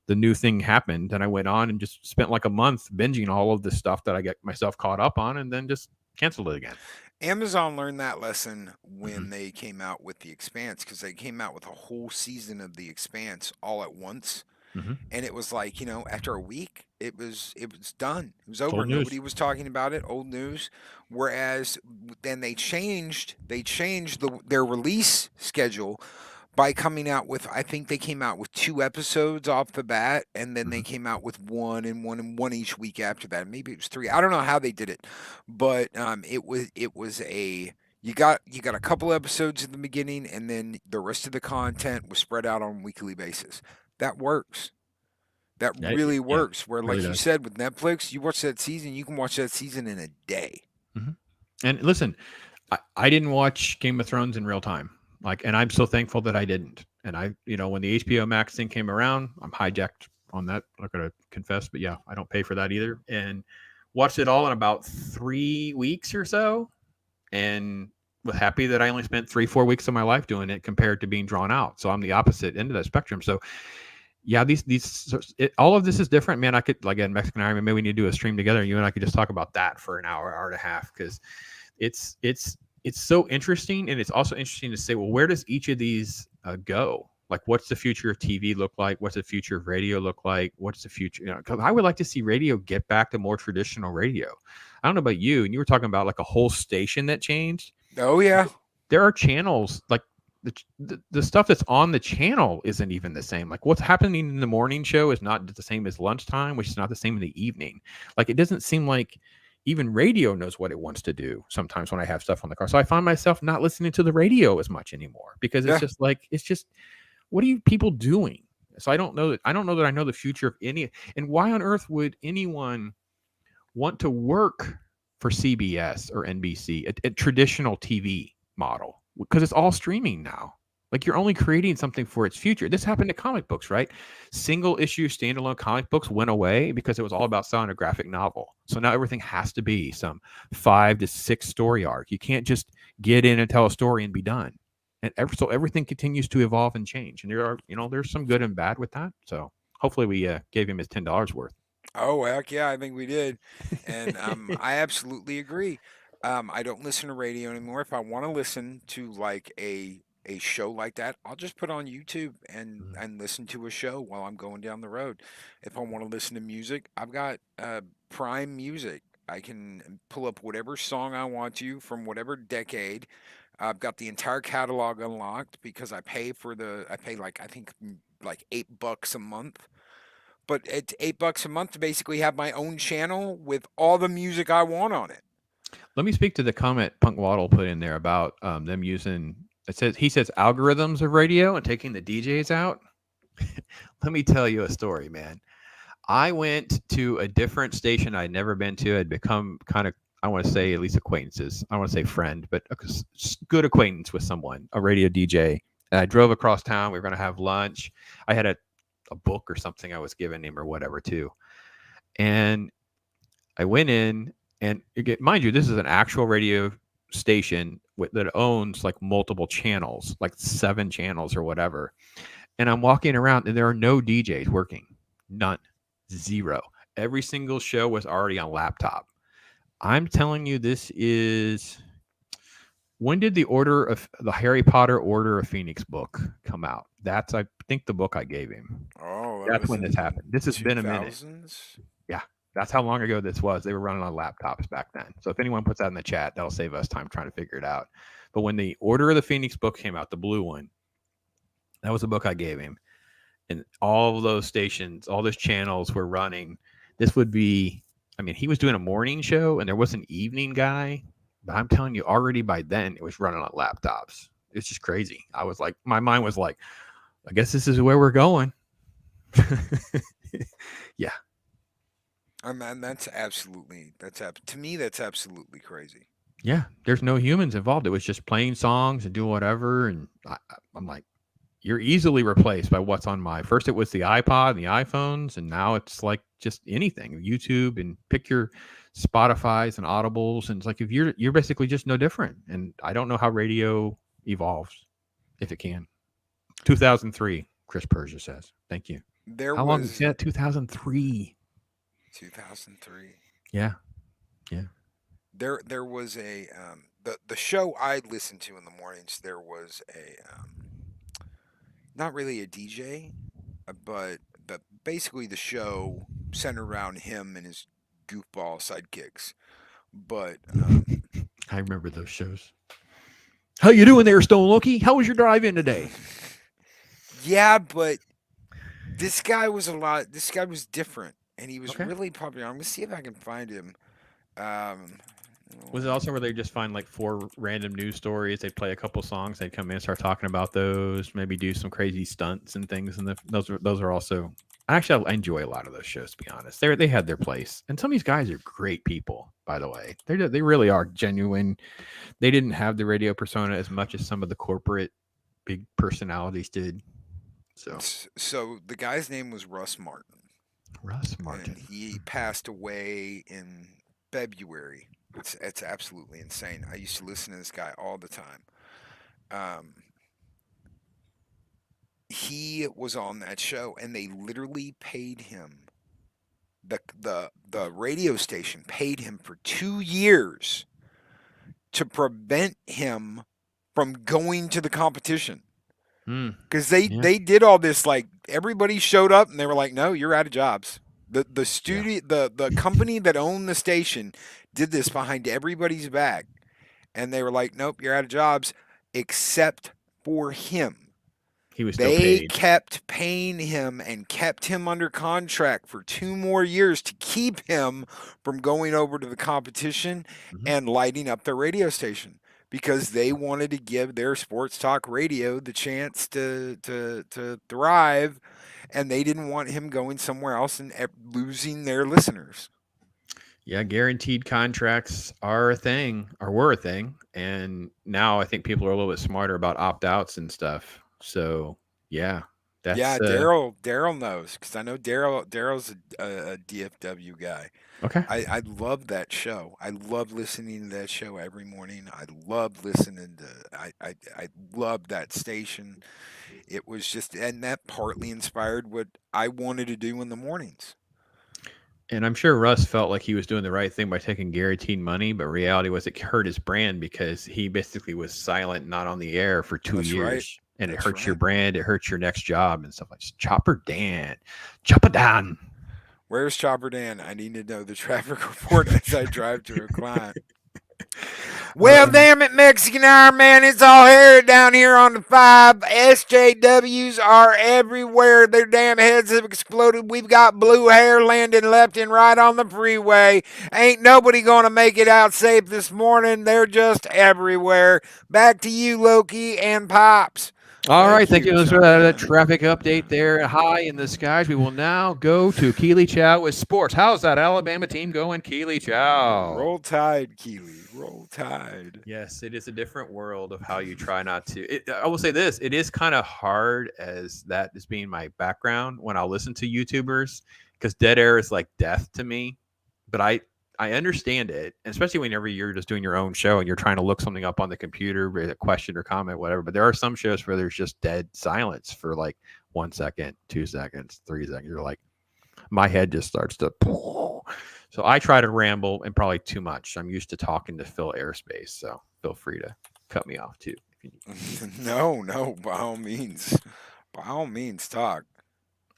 the new thing happened, and I went on and just spent like a month binging all of the stuff that I get myself caught up on, and then just canceled it again. Amazon learned that lesson Mm-hmm. when they came out with The Expanse, because they came out with a whole season of The Expanse all at once. Mm-hmm. And it was like, after a week, it was done. It was It's over. old news. Nobody was talking about it. Old news. Whereas then they changed their release schedule by coming out with, I think they came out with 2 episodes off the bat, and then they Mm-hmm. came out with one each week after that. Maybe it was 3. I don't know how they did it, but it was a you got a couple episodes in the beginning, and then the rest of the content was spread out on a weekly basis. That works. That Yeah, really yeah, works. Where, really like you does. said, with Netflix, you watch that season, you can watch that season in a day. Mm-hmm. And listen, I didn't watch Game of Thrones in real time. Like, and I'm so thankful that I didn't. And when the HBO Max thing came around, I'm hijacked on that. I'm not going to confess, but yeah, I don't pay for that either. And watched it all in about 3 weeks or so. And was happy that I only spent 3-4 weeks of my life doing it compared to being drawn out. So I'm the opposite end of that spectrum. So yeah, all of this is different, man. I could, like, again, Mexican Iron Man, maybe we need to do a stream together. You and I could just talk about that for an hour and a half, because it's so interesting, and it's also interesting to say, well, where does each of these go? Like, what's the future of TV look like? What's the future of radio look like? What's the future? Because I would like to see radio get back to more traditional radio. I don't know about you, and you were talking about like a whole station that changed. Oh yeah, There are channels like the stuff that's on the channel isn't even the same. Like, what's happening in the morning show is not the same as lunchtime, which is not the same in the evening. Like, it doesn't seem like even radio knows what it wants to do sometimes when I have stuff on the car. So I find myself not listening to the radio as much anymore, because yeah. it's just what are you people doing? So I don't know that I know the future of any, and why on earth would anyone want to work for CBS or NBC, a traditional TV model, because it's all streaming now. Like, you're only creating something for its future. This happened to comic books, right? Single issue standalone comic books went away because it was all about selling a graphic novel. So now everything has to be some 5 to 6 story arc. You can't just get in and tell a story and be done. And so everything continues to evolve and change. And there's some good and bad with that. So hopefully we gave him his $10 worth. Oh heck yeah, I think we did, and I absolutely agree. I don't listen to radio anymore. If I want to listen to like a show like that, I'll just put on YouTube and listen to a show while I'm going down the road. If I want to listen to music, I've got Prime Music. I can pull up whatever song I want to from whatever decade. I've got the entire catalog unlocked because I pay like, I think, like $8 a month. But it's $8 a month to basically have my own channel with all the music I want on it. Let me speak to the comment Punk Waddle put in there about them using. He says algorithms of radio and taking the DJs out. Let me tell you a story, man. I went to a different station I'd never been to. I'd become kind of, I want to say, at least acquaintances. I want to say friend, but a good acquaintance with someone, a radio DJ. And I drove across town. We were going to have lunch. I had a book or something I was giving him or whatever too. And I went in, and mind you, this is an actual radio station that owns like multiple channels, like 7 channels or whatever. And I'm walking around, and there are no DJs working. None. 0. Every single show was already on laptop. I'm telling you, this is... When did the Harry Potter Order of Phoenix book come out? That's, I think, the book I gave him. Oh, That's when this happened. This has been a minute. 2000s? Yeah, that's how long ago this was. They were running on laptops back then. So if anyone puts that in the chat, that'll save us time trying to figure it out. But when the Order of the Phoenix book came out, the blue one, that was the book I gave him. And all of those stations, all those channels were running. This would be, I mean, he was doing a morning show, and there was an evening guy. But I'm telling you, already by then, it was running on laptops. It's just crazy. I was like, my mind was like, I guess this is where we're going. Yeah. And to me, that's absolutely crazy. Yeah, there's no humans involved. It was just playing songs and doing whatever. And I'm like, you're easily replaced by what's on first it was the iPod and the iPhones, and now it's like just anything, YouTube, and pick your Spotify's and Audibles. And it's like, if you're basically just no different. And I don't know how radio evolves. if it can. 2003, Chris Persia says. Thank you. How long is that? 2003. 2003. Yeah. There was a the show I listened to in the mornings. There was a not really a DJ, but basically the show centered around him and his goofball sidekicks. But I remember those shows. How you doing there, Stone Loki? How was your drive in today? yeah, but this guy was different, and he was Okay. really popular. I'm gonna see if I can find him. Was it also where they just find like 4 random news stories? They'd play a couple songs. They'd come in and start talking about those. Maybe do some crazy stunts and things. And those are also. Actually, I enjoy a lot of those shows. To be honest, they had their place. And some of these guys are great people. By the way, they really are genuine. They didn't have the radio persona as much as some of the corporate big personalities did. So the guy's name was Russ Martin. Russ Martin. And he passed away in February. It's absolutely insane. I used to listen to this guy all the time. He was on that show, and they literally paid him. The radio station paid him for 2 years to prevent him from going to the competition. Because they did all this, like everybody showed up and they were like, no, you're out of jobs. The studio the company that owned the station did this behind everybody's back, and they were like, nope, you're out of jobs, except for him. He was still They paid. kept paying him and kept him under contract for 2 more years to keep him from going over to the competition and lighting up the radio station, because they wanted to give their sports talk radio the chance to thrive, and they didn't want him going somewhere else and losing their listeners. Yeah, guaranteed contracts are a thing, or were a thing, and now I think people are a little bit smarter about opt-outs and stuff. So yeah, that's Daryl knows, because I know Daryl's a DFW guy. okay. I love that show. I love listening to that show every morning. I love listening to. I love that station. It was just, and that partly inspired what I wanted to do in the mornings. And I'm sure Russ felt like he was doing the right thing by taking guaranteed money, but reality was it hurt his brand because he basically was silent, not on the air for 2 That's years. right. And That's it hurts your right. brand, it hurts your next job and stuff like that. Chopper Dan. Where's Chopper Dan? I need to know the traffic report as I drive to a client. Well, damn it, Mexican Iron Man, it's all hair down here on the 5. SJWs are everywhere. Their damn heads have exploded. We've got blue hair landing left and right on the freeway. Ain't nobody gonna make it out safe this morning. They're just everywhere. Back to you, Loki and Pops. All right, thank you for that Chopper. traffic update there. High in the skies. We will now go to Keely Chow with sports. How's that Alabama team going, Keely Chow? Roll Tide, Keely. Roll Tide. Yes, it is a different world of how you try not to. I will say this: it is kind of hard as that is being my background when I'll listen to YouTubers, because dead air is like death to me. But I understand it, especially whenever you're just doing your own show and you're trying to look something up on the computer, a question or comment, whatever. But there are some shows where there's just dead silence for like 1 second, 2 seconds, 3 seconds. You're like, my head just starts to. So I try to ramble, and probably too much. I'm used to talking to fill airspace, so feel free to cut me off too if you need. No, by all means, talk.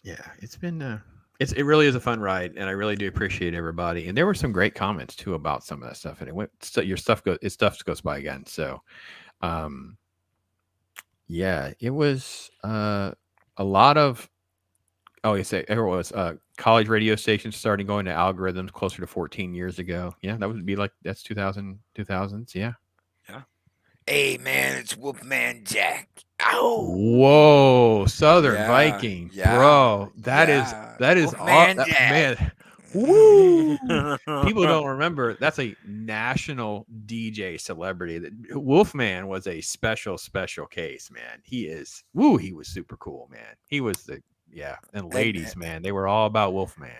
Yeah, it's been it really is a fun ride, and I really do appreciate everybody. And there were some great comments too about some of that stuff, and it went your stuff goes by again. So, yeah, it was a lot of. Oh, you say there was college radio stations starting going to algorithms closer to 14 years ago. Yeah, that would be like that's 2000s. Yeah. Hey man, it's Wolfman Jack. Ow! Whoa, Southern Yeah, Viking, yeah, bro. That is Wolfman that, Jack. man. Woo! People don't remember that's a national DJ celebrity. That Wolfman was a special case, man. He was super cool, man. He was and ladies, man, they were all about Wolfman.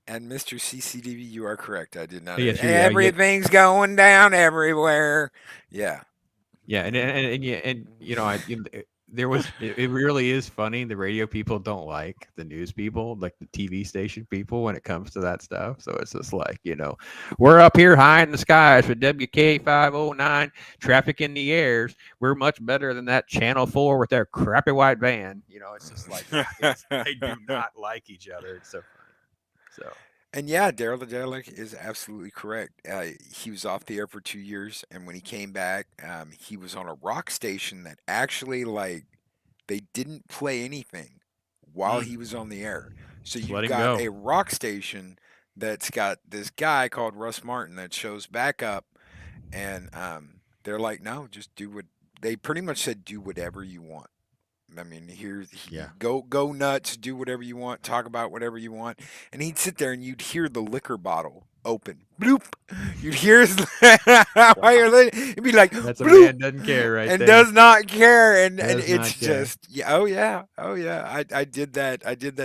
And Mr. CCDV, you are correct. I did not. Yes, Everything's going down everywhere. Yeah. Yeah, and it really is funny. The radio people don't like the news people, like the TV station people, when it comes to that stuff. So it's just like, we're up here high in the skies with WK509, traffic in the airs. We're much better than that Channel 4 with their crappy white van. It's just like they do not like each other. It's so funny. So. And yeah, Daryl the Derelict is absolutely correct. He was off the air for 2 years, and when he came back, he was on a rock station that actually, like, they didn't play anything while he was on the air. So Just you've let him got go. a rock station that's got this guy called Russ Martin that shows back up, and they're like, no, just do what they pretty much said. Do whatever you want. I mean, Yeah. go nuts, do whatever you want, talk about whatever you want, and he'd sit there and you'd hear the liquor bottle open, bloop. You'd hear his while you're listening, it'd be like, That's a bloop, man doesn't care right and there. does not care, and Does not it's care. just oh yeah. I did that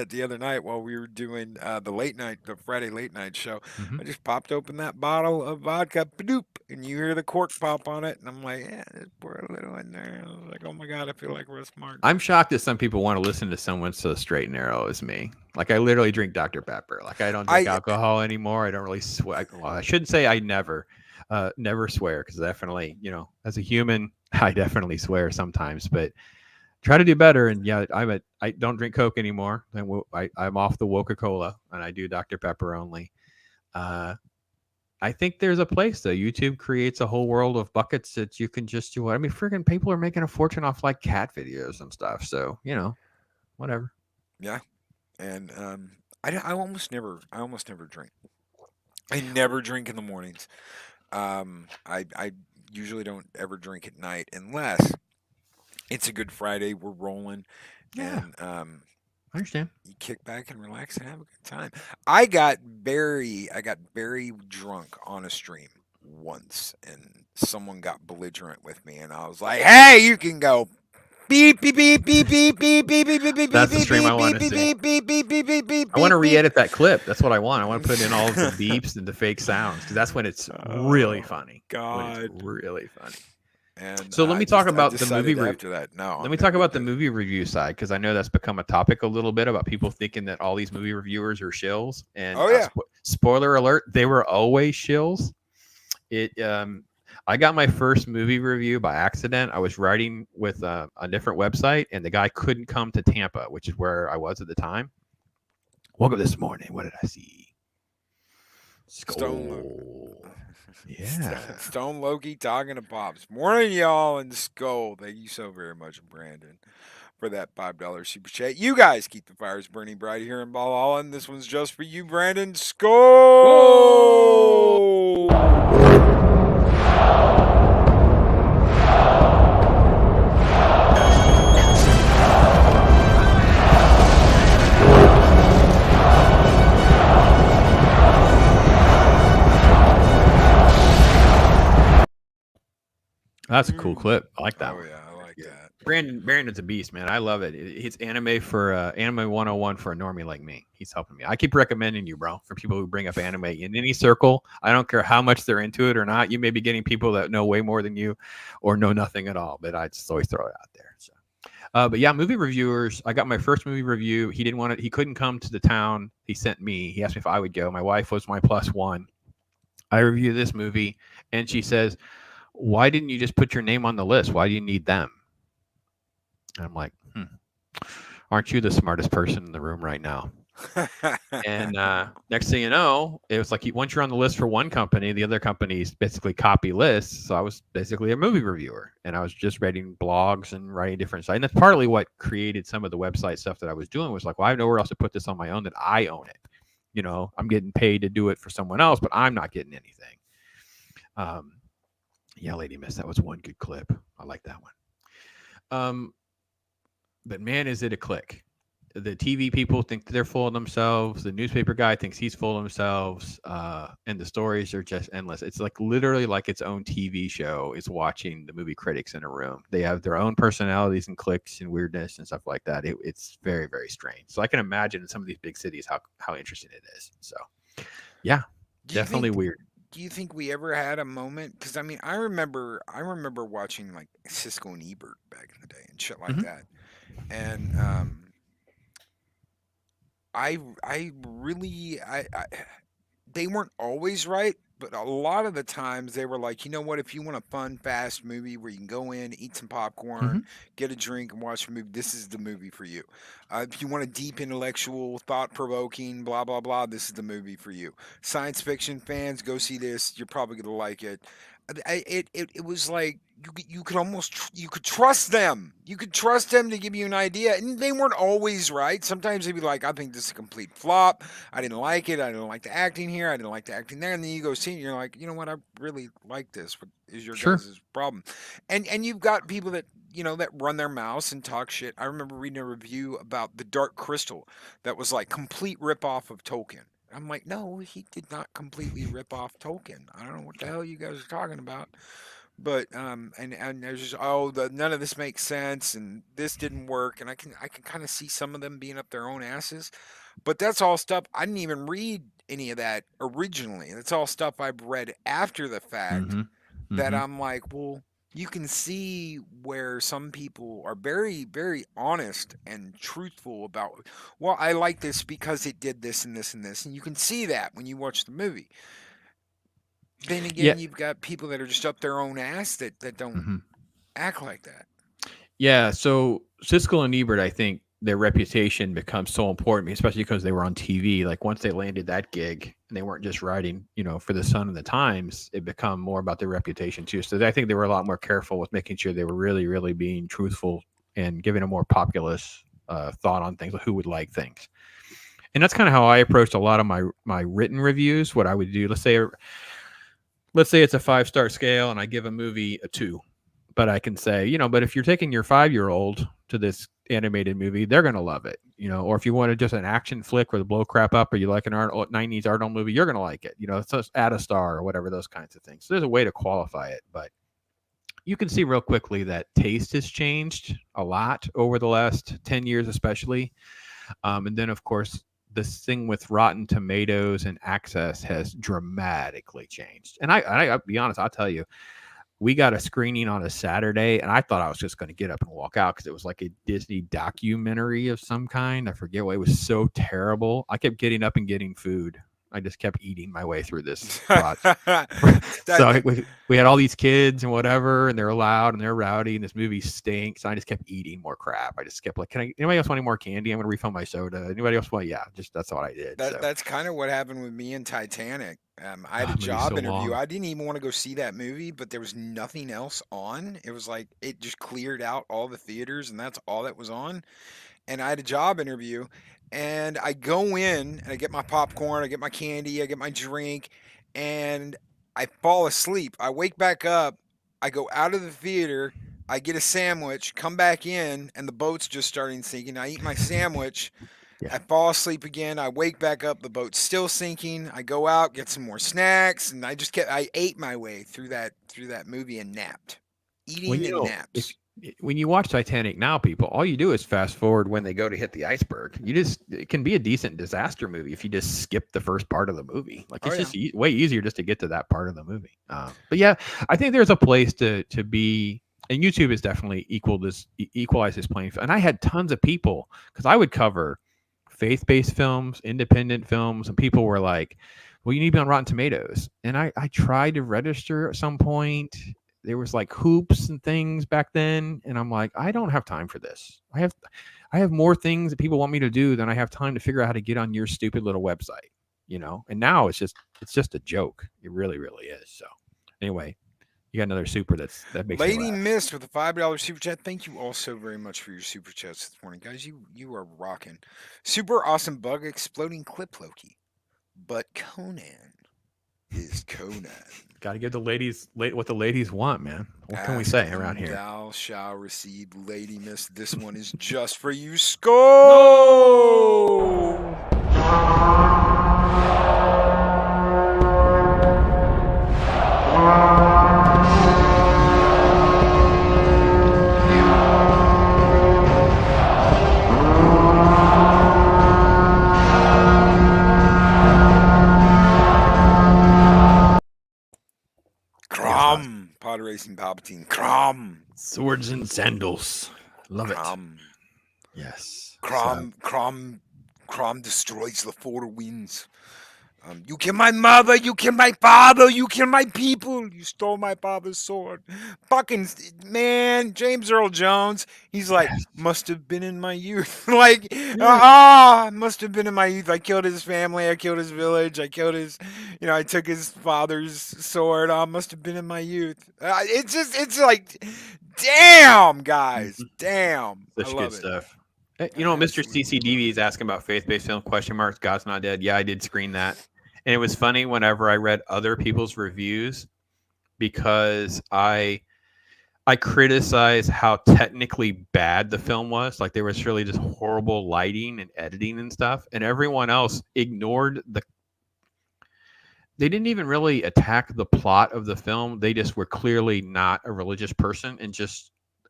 the other night while we were doing the Friday late night show. Mhm. I just popped open that bottle of vodka, bloop, and you hear the cork pop on it, and I'm like, yeah, just pour a little in there. I was like, oh my god, I feel like Russ Martin. I'm shocked that some people want to listen to someone so straight and narrow as me. Like, I literally drink Dr. Pepper. Like, I don't drink alcohol anymore. I don't really swear. Well, I shouldn't say I never swear, because definitely, as a human, I definitely swear sometimes, but try to do better. And yeah, I don't drink Coke anymore. I'm off the Coca-Cola, and I do Dr. Pepper only. I think there's a place though. YouTube creates a whole world of buckets that you can just do. I mean, freaking people are making a fortune off like cat videos and stuff. So, whatever. Yeah, and I almost never drink. I never drink in the mornings. I usually don't ever drink at night unless it's a Good Friday. We're rolling, Yeah. and I understand. you kick back and relax and have a good time. I got very drunk on a stream once, and someone got belligerent with me, and I was like, "Hey, you can go." Beep beep beep beep beep beep beep beep beep beep. That's the stream I want to see. Beep beep beep beep beep beep. I want to re-edit that clip. That's what I want. I want to put in all of the beeps and the fake sounds, because that's when it's really funny. God, when it's really funny. And so let me talk about the movie after that. No, let me talk about the movie review side, because I know that's become a topic a little bit about people thinking that all these movie reviewers are shills. And spoiler alert, they were always shills. I got my first movie review by accident. I was writing with a different website, and the guy couldn't come to Tampa, which is where I was at the time. Woke up this morning. What did I see? Stone. Yeah. Stone Loki talking to Pops. Morning, y'all, and Skull. Thank you so very much, Brandon, for that $5 super chat. You guys keep the fires burning bright here in Ball Holland. This one's just for you, Brandon. Skull! That's a cool clip. I like that one. Oh, yeah, I like that. Brandon's a beast, man. I love it. It's anime for anime 101 for a normie like me. He's helping me. I keep recommending you, bro, for people who bring up anime in any circle. I don't care how much they're into it or not. You may be getting people that know way more than you or know nothing at all, but I just always throw it out there. So, but yeah, movie reviewers. I got my first movie review. He didn't want it. He couldn't come to the town. He sent me. He asked me if I would go. My wife was my +1. I reviewed this movie, and she says, "Why didn't you just put your name on the list? Why do you need them?" And I'm like, aren't you the smartest person in the room right now? And next thing you know, it was like once you're on the list for one company, the other companies basically copy lists. So I was basically a movie reviewer, and I was just writing blogs and writing different sites. And that's partly what created some of the website stuff that I was doing. Was like, well, I have nowhere else to put this on my own that I own it. I'm getting paid to do it for someone else, but I'm not getting anything. Yeah, Lady Miss, that was one good clip. I like that one. But man, is it a click. The TV people think they're full of themselves. The newspaper guy thinks he's full of themselves. And the stories are just endless. It's like literally like its own TV show is watching the movie critics in a room. They have their own personalities and clicks and weirdness and stuff like that. It's very, very strange. So I can imagine in some of these big cities how interesting it is. So, yeah, definitely weird. do you think we ever had a moment? Because I mean, I remember watching like Siskel and Ebert back in the day and shit like Mhm. that, and I really I they weren't always right, but a lot of the times they were like, you know what, if you want a fun, fast movie where you can go in, eat some popcorn, Mhm. get a drink, and watch a movie, this is the movie for you. If you want a deep, intellectual, thought provoking, blah, blah, blah, this is the movie for you. Science fiction fans, go see this. You're probably going to like it. It was like you could almost you could trust them. You could trust them to give you an idea, and they weren't always right. Sometimes they'd be like, "I think this is a complete flop. I didn't like it. I didn't like the acting here. I didn't like the acting there." And then you go see it, and you're like, "You know what? I really like this. What is your Sure. guys' problem?" And you've got people that that run their mouths and talk shit. I remember reading a review about the Dark Crystal that was like complete rip off of Tolkien. I'm like, no, he did not completely rip off Tolkien. I don't know what the hell you guys are talking about. But and there's just none of this makes sense and this didn't work and I can kind of see some of them being up their own asses. But that's all stuff I didn't even read any of that originally. That's all stuff I've read after the fact Mhm. that Mhm. I'm like, well, you can see where some people are very, very honest and truthful about, well, I like this because it did this and this and this. And you can see that when you watch the movie. Then Yeah. again, you've got people that are just up their own ass that don't Mhm. act like that. Yeah, so Siskel and Ebert, I think their reputation becomes so important, especially because they were on TV. Like once they landed that gig and they weren't just writing, for the Sun and the Times, it become more about their reputation too. So I think they were a lot more careful with making sure they were really, really being truthful and giving a more populist thought on things, like who would like things. And that's kind of how I approached a lot of my written reviews. What I would do, let's say it's a 5-star scale, and I give a movie a 2. But I can say, but if you're taking your 5-year-old to this animated movie, they're going to love it, or if you wanted just an action flick or the blow crap up, or you like an 90s art movie, you're going to like it, so just add a star or whatever, those kinds of things. So there's a way to qualify it, but you can see real quickly that taste has changed a lot over the last 10 years, especially. And then, of course, this thing with Rotten Tomatoes and Access has dramatically changed. And I'll be honest, I'll tell you, we got a screening on a Saturday, and I thought I was just going to get up and walk out because it was like a Disney documentary of some kind. I forget what. It was so terrible. I kept getting up and getting food. I just kept eating my way through this plot. So we had all these kids and whatever, and they're loud and they're rowdy, and this movie stinks. I just kept eating more crap. I just kept like, anybody else want any more candy? I'm going to refill my soda. Anybody else want? Yeah, just that's what I did. That's kind of what happened with me in Titanic. I had a job so interview. long. I didn't even want to go see that movie, but there was nothing else on. It was like it just cleared out all the theaters, and that's all that was on. And I had a job interview, and I go in and I get my popcorn, I get my candy, I get my drink, and I fall asleep. I wake back up, I go out of the theater, I get a sandwich, come back in, and the boat's just starting sinking. I eat my sandwich. Yeah. I fall asleep again. I wake back up. The boat's still sinking. I go out, get some more snacks, and I ate my way through that movie and napped. Eating and naps. When you watch Titanic now, people, all you do is fast forward when they go to hit the iceberg. It can be a decent disaster movie if you just skip the first part of the movie. Like it's just way easier just to get to that part of the movie. But yeah, I think there's a place to be, and YouTube is definitely equalize this playing field. And I had tons of people, because I would cover faith-based films, independent films, and people were like, well, you need to be on Rotten Tomatoes. And I tried to register at some point. There was like hoops and things back then, and I'm like, I don't have time for this. I have more things that people want me to do than I have time to figure out how to get on your stupid little website, And now it's just a joke. It really, really is. So anyway, you got another super that makes Lady me laugh. Mist with a $5 super chat. Thank you all so very much for your super chats this morning, guys. You are rocking. Super awesome bug exploding clip Loki, but Conan is Conan. Got to give the ladies what the ladies want, man. What can we say around here? Thou shall receive, Lady Mist. This one is just for you. Skull! Racing Palpatine. Crom. Swords and sandals. Love it. Crom. Yes. Crom destroys the four winds. You kill my mother, you kill my father, you kill my people, you stole my father's sword. Fucking man, James Earl Jones, he's like, must have been in my youth. Like, must have been in my youth. I killed his family, I killed his village, I killed his, I took his father's sword. Must have been in my youth. It's like, damn, guys, damn. Such I good love it. stuff. Mr. CCDV is asking about faith-based film, question marks, God's Not Dead. Yeah, I did screen that. And it was funny whenever I read other people's reviews because I criticized how technically bad the film was. Like there was really just horrible lighting and editing and stuff. And everyone else ignored they didn't even really attack the plot of the film. They just were clearly not a religious person and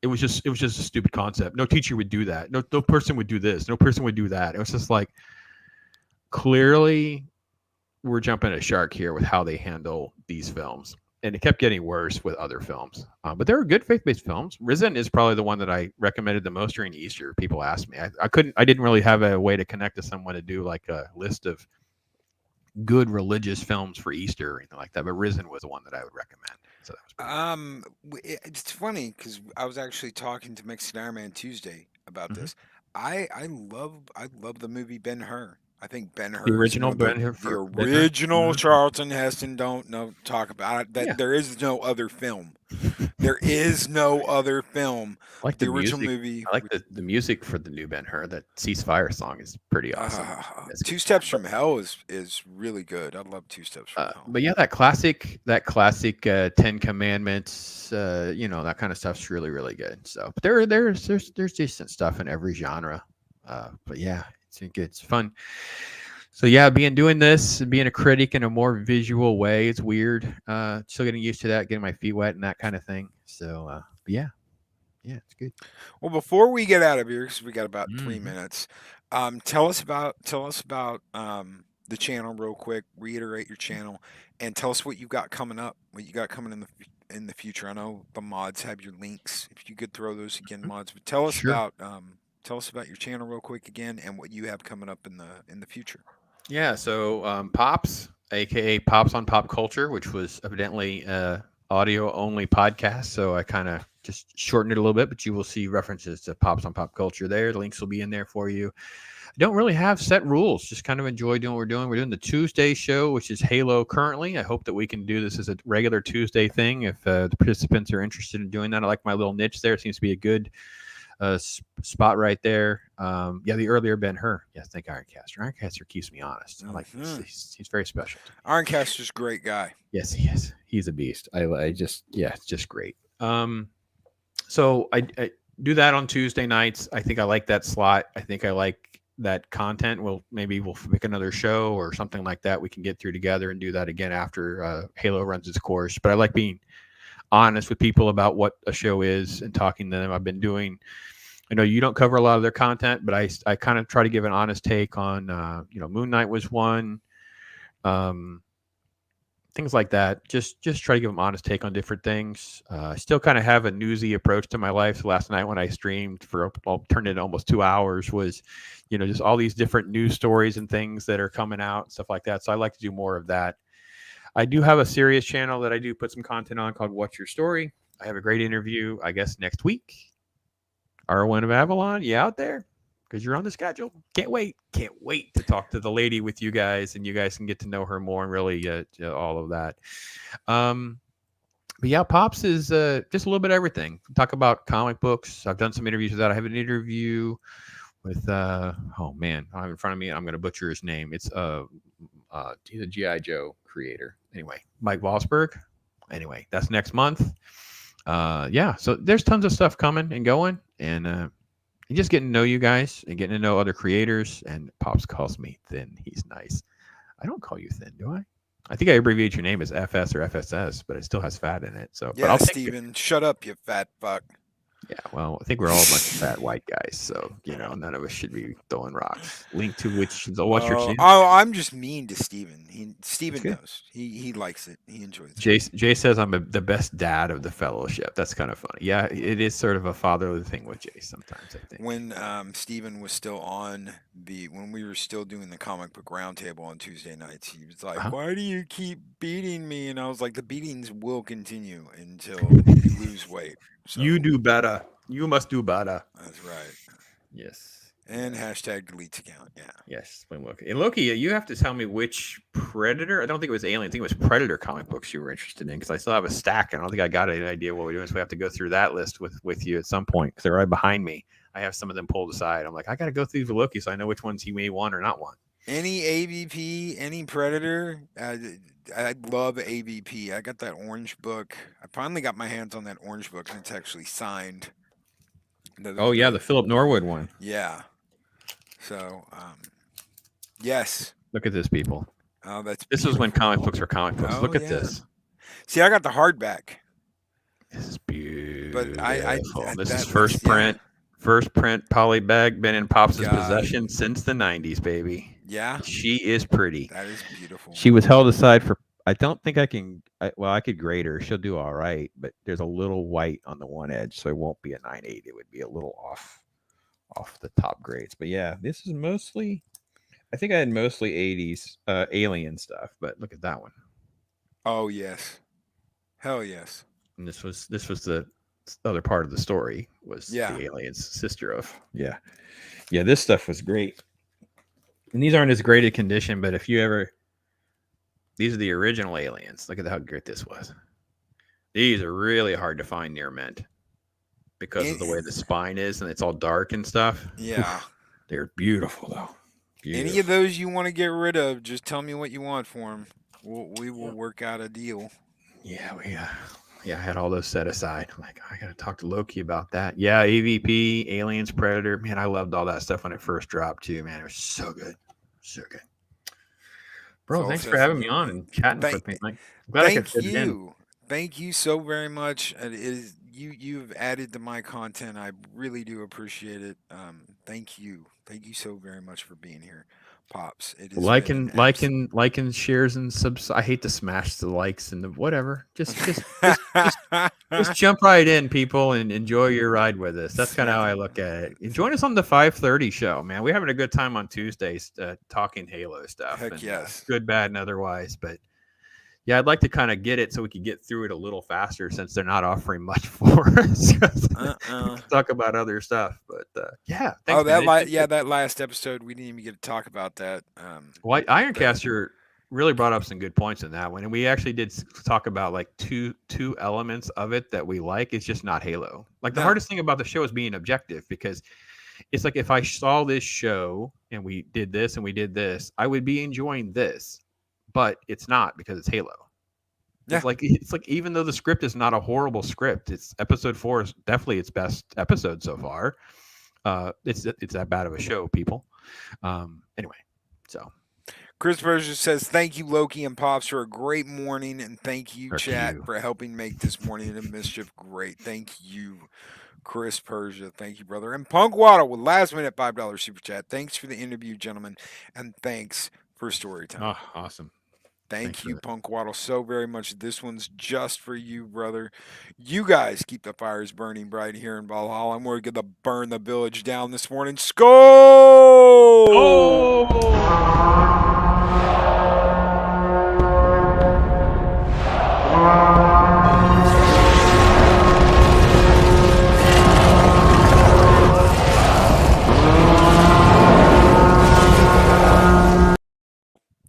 it was just a stupid concept. No teacher would do that. No person would do this. No person would do that. It was just like clearly we're jumping a shark here with how they handle these films. And it kept getting worse with other films. But there are good faith-based films. Risen is probably the one that I recommended the most during Easter. People asked me. I didn't really have a way to connect to someone to do like a list of good religious films for Easter or anything like that. But Risen was the one that I would recommend. So that was it's funny because I was actually talking to Mexican Iron Man Tuesday about this. I love the movie Ben-Hur. I think Ben-Hur, the original Ben-Hur, the original Charlton Heston. Don't talk about it. Yeah. There is no other film. There is no other film. I like the music. original movie. I like the music for the new Ben-Hur. That Ceasefire song is pretty awesome. Two Steps from Hell is really good. I love Two Steps from Hell. But yeah, that classic Ten Commandments, that kind of stuff's really, really good. So, but there's decent stuff in every genre. But yeah, it's fun. So yeah, doing this, being a critic in a more visual way, it's weird. Still getting used to that, getting my feet wet and that kind of thing. So but yeah, it's good. Well, before we get out of here, because we got about 3 minutes, tell us about the channel real quick. Reiterate your channel and tell us what you got coming up. What you got coming in the future. I know the mods have your links. If you could throw those again, mods. But tell us about your channel real quick again and what you have coming up in the future. Yeah, so Pops, aka Pops on Pop Culture, which was evidently audio only podcast. So I kind of just shortened it a little bit, but you will see references to Pops on Pop Culture there. The links will be in there for you. I don't really have set rules, just kind of enjoy doing what we're doing. We're doing the Tuesday show, which is Halo currently. I hope that we can do this as a regular Tuesday thing if the participants are interested in doing that. I like my little niche there. It seems to be a good spot right there. The earlier Ben-Hur. Yes, thank Ironcaster. Ironcaster keeps me honest. I like he's very special. Ironcaster's a great guy. Yes, he is. He's a beast. It's just great. So I do that on Tuesday nights. I think I like that slot. I think I like that content. We'll make another show or something like that we can get through together and do that again after Halo runs its course. But I like being honest with people about what a show is and talking to them. I've been doing, I know you don't cover a lot of their content, but I kind of try to give an honest take on, Moon Knight was one, things like that. Just try to give them honest take on different things. I still kind of have a newsy approach to my life. So last night when I streamed turned into almost 2 hours was, just all these different news stories and things that are coming out and stuff like that. So I like to do more of that. I do have a serious channel that I do put some content on called What's Your Story? I have a great interview, I guess, next week. Arwen of Avalon, you out there? Because you're on the schedule. Can't wait to talk to the lady with you guys, and you guys can get to know her more and really all of that. But yeah, Pops is just a little bit of everything. Talk about comic books. I've done some interviews with that. I have an interview with, oh man, I have it in front of me, and I'm going to butcher his name. It's he's a G.I. Joe creator. Anyway, Mike Walsberg. Anyway, that's next month. So there's tons of stuff coming and going, and just getting to know you guys and getting to know other creators. And Pops calls me Thin. He's nice. I don't call you Thin, do I? I think I abbreviate your name as FS or FSS, but it still has fat in it. So yeah, Steven, shut up, you fat fuck. Yeah, well, I think we're all a bunch of fat white guys, so none of us should be throwing rocks. Link to which what's your channel? I'm just mean to Steven. That's Steven good. knows. He likes it. He enjoys it. Jay says I'm the best dad of the fellowship. That's kind of funny. Yeah, it is sort of a fatherly thing with Jay sometimes, I think. When Steven was still on when we were still doing the comic book roundtable on Tuesday nights, he was like, "Why do you keep beating me?" And I was like, "The beatings will continue until you lose weight." So, you do better. You must do better. That's right. Yes. And hashtag delete account. Yeah. Yes. Loki. And Loki, you have to tell me which Predator. I don't think it was Alien. I think it was Predator comic books you were interested in, because I still have a stack. And I don't think I got an idea what we're doing. So we have to go through that list with you at some point, because they're right behind me. I have some of them pulled aside. I'm like, I got to go through the Loki so I know which ones he may want or not want. Any AVP, any Predator, I love AVP. I got that orange book. I finally got my hands on that orange book, and it's actually signed. Oh yeah, the Philip Norwood one. Yeah. So, yes. Look at this, people. Oh, this was when comic books were comic books. Look at this. See, I got the hardback. This is beautiful. But this is first print. Yeah. First print polybag, been in Pops' possession since the 90s, baby. Yeah. She is pretty. That is beautiful. She was held aside for, I don't think I can, I could grade her. She'll do all right, but there's a little white on the one edge, so it won't be a 9.8. It would be a little off the top grades. But yeah, this is mostly, I think I had mostly 80s Alien stuff, but look at that one. Oh, yes. Hell yes. And this was the other part of the story, was the alien's sister of. Yeah, this stuff was great. And these aren't as great a condition, but if you ever, these are the original aliens. Look at how great this was. These are really hard to find near mint because of the way the spine is, and it's all dark and stuff. Yeah. They're beautiful though. Beautiful. Any of those you want to get rid of, just tell me what you want for them. We will work out a deal. Yeah, I had all those set aside. I'm like, I got to talk to Loki about that. Yeah, AVP, Aliens, Predator. Man, I loved all that stuff when it first dropped too, man. It was so good. So good. Bro, thanks for having me on and chatting with me. I'm glad I could fit it in. Thank you so very much. You've added to my content. I really do appreciate it. Thank you. Thank you so very much for being here, Pops. It is liking, shares, and subs. I hate to smash the likes and the whatever. Just jump right in, people, and enjoy your ride with us. That's kind of how I look at it. And join us on the 5:30 show, man. We're having a good time on Tuesdays talking Halo stuff. Heck yes. Good, bad, and otherwise. But yeah, I'd like to kind of get it so we can get through it a little faster, since they're not offering much for us. Talk about other stuff, but yeah. Thanks, that last episode we didn't even get to talk about that. Ironcaster really brought up some good points in that one, and we actually did talk about like two elements of it that we like. It's just not Halo. Like the hardest thing about the show is being objective, because it's like if I saw this show and we did this and we did this, I would be enjoying this. But it's not, because it's Halo. Yeah. It's like even though the script is not a horrible script, it's episode 4 is definitely its best episode so far. It's that bad of a show, people. Anyway, so Chris Persia says, thank you, Loki and Pops, for a great morning, and thank you, chat, for helping make this morning of mischief great. Thank you, Chris Persia. Thank you, brother. And Punk Waddle with last minute $5 super chat. Thanks for the interview, gentlemen, and thanks for story time. Oh, awesome. Thank you, Punk Waddle, so very much. This one's just for you, brother. You guys keep the fires burning bright here in Valhalla. And we're going to burn the village down this morning. Skull!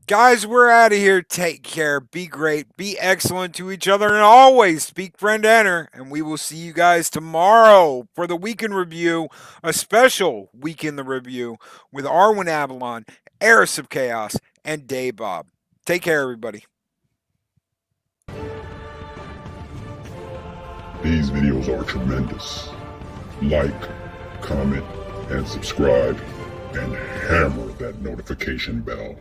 Guys, we're out of here. Take care. Be great. Be excellent to each other. And always speak, friend, enter. And we will see you guys tomorrow for the Weekend Review. A special Week in the Review with Arwen Avalon, Eris of Chaos, and Dave Bob. Take care, everybody. These videos are tremendous. Like, comment, and subscribe. And hammer that notification bell.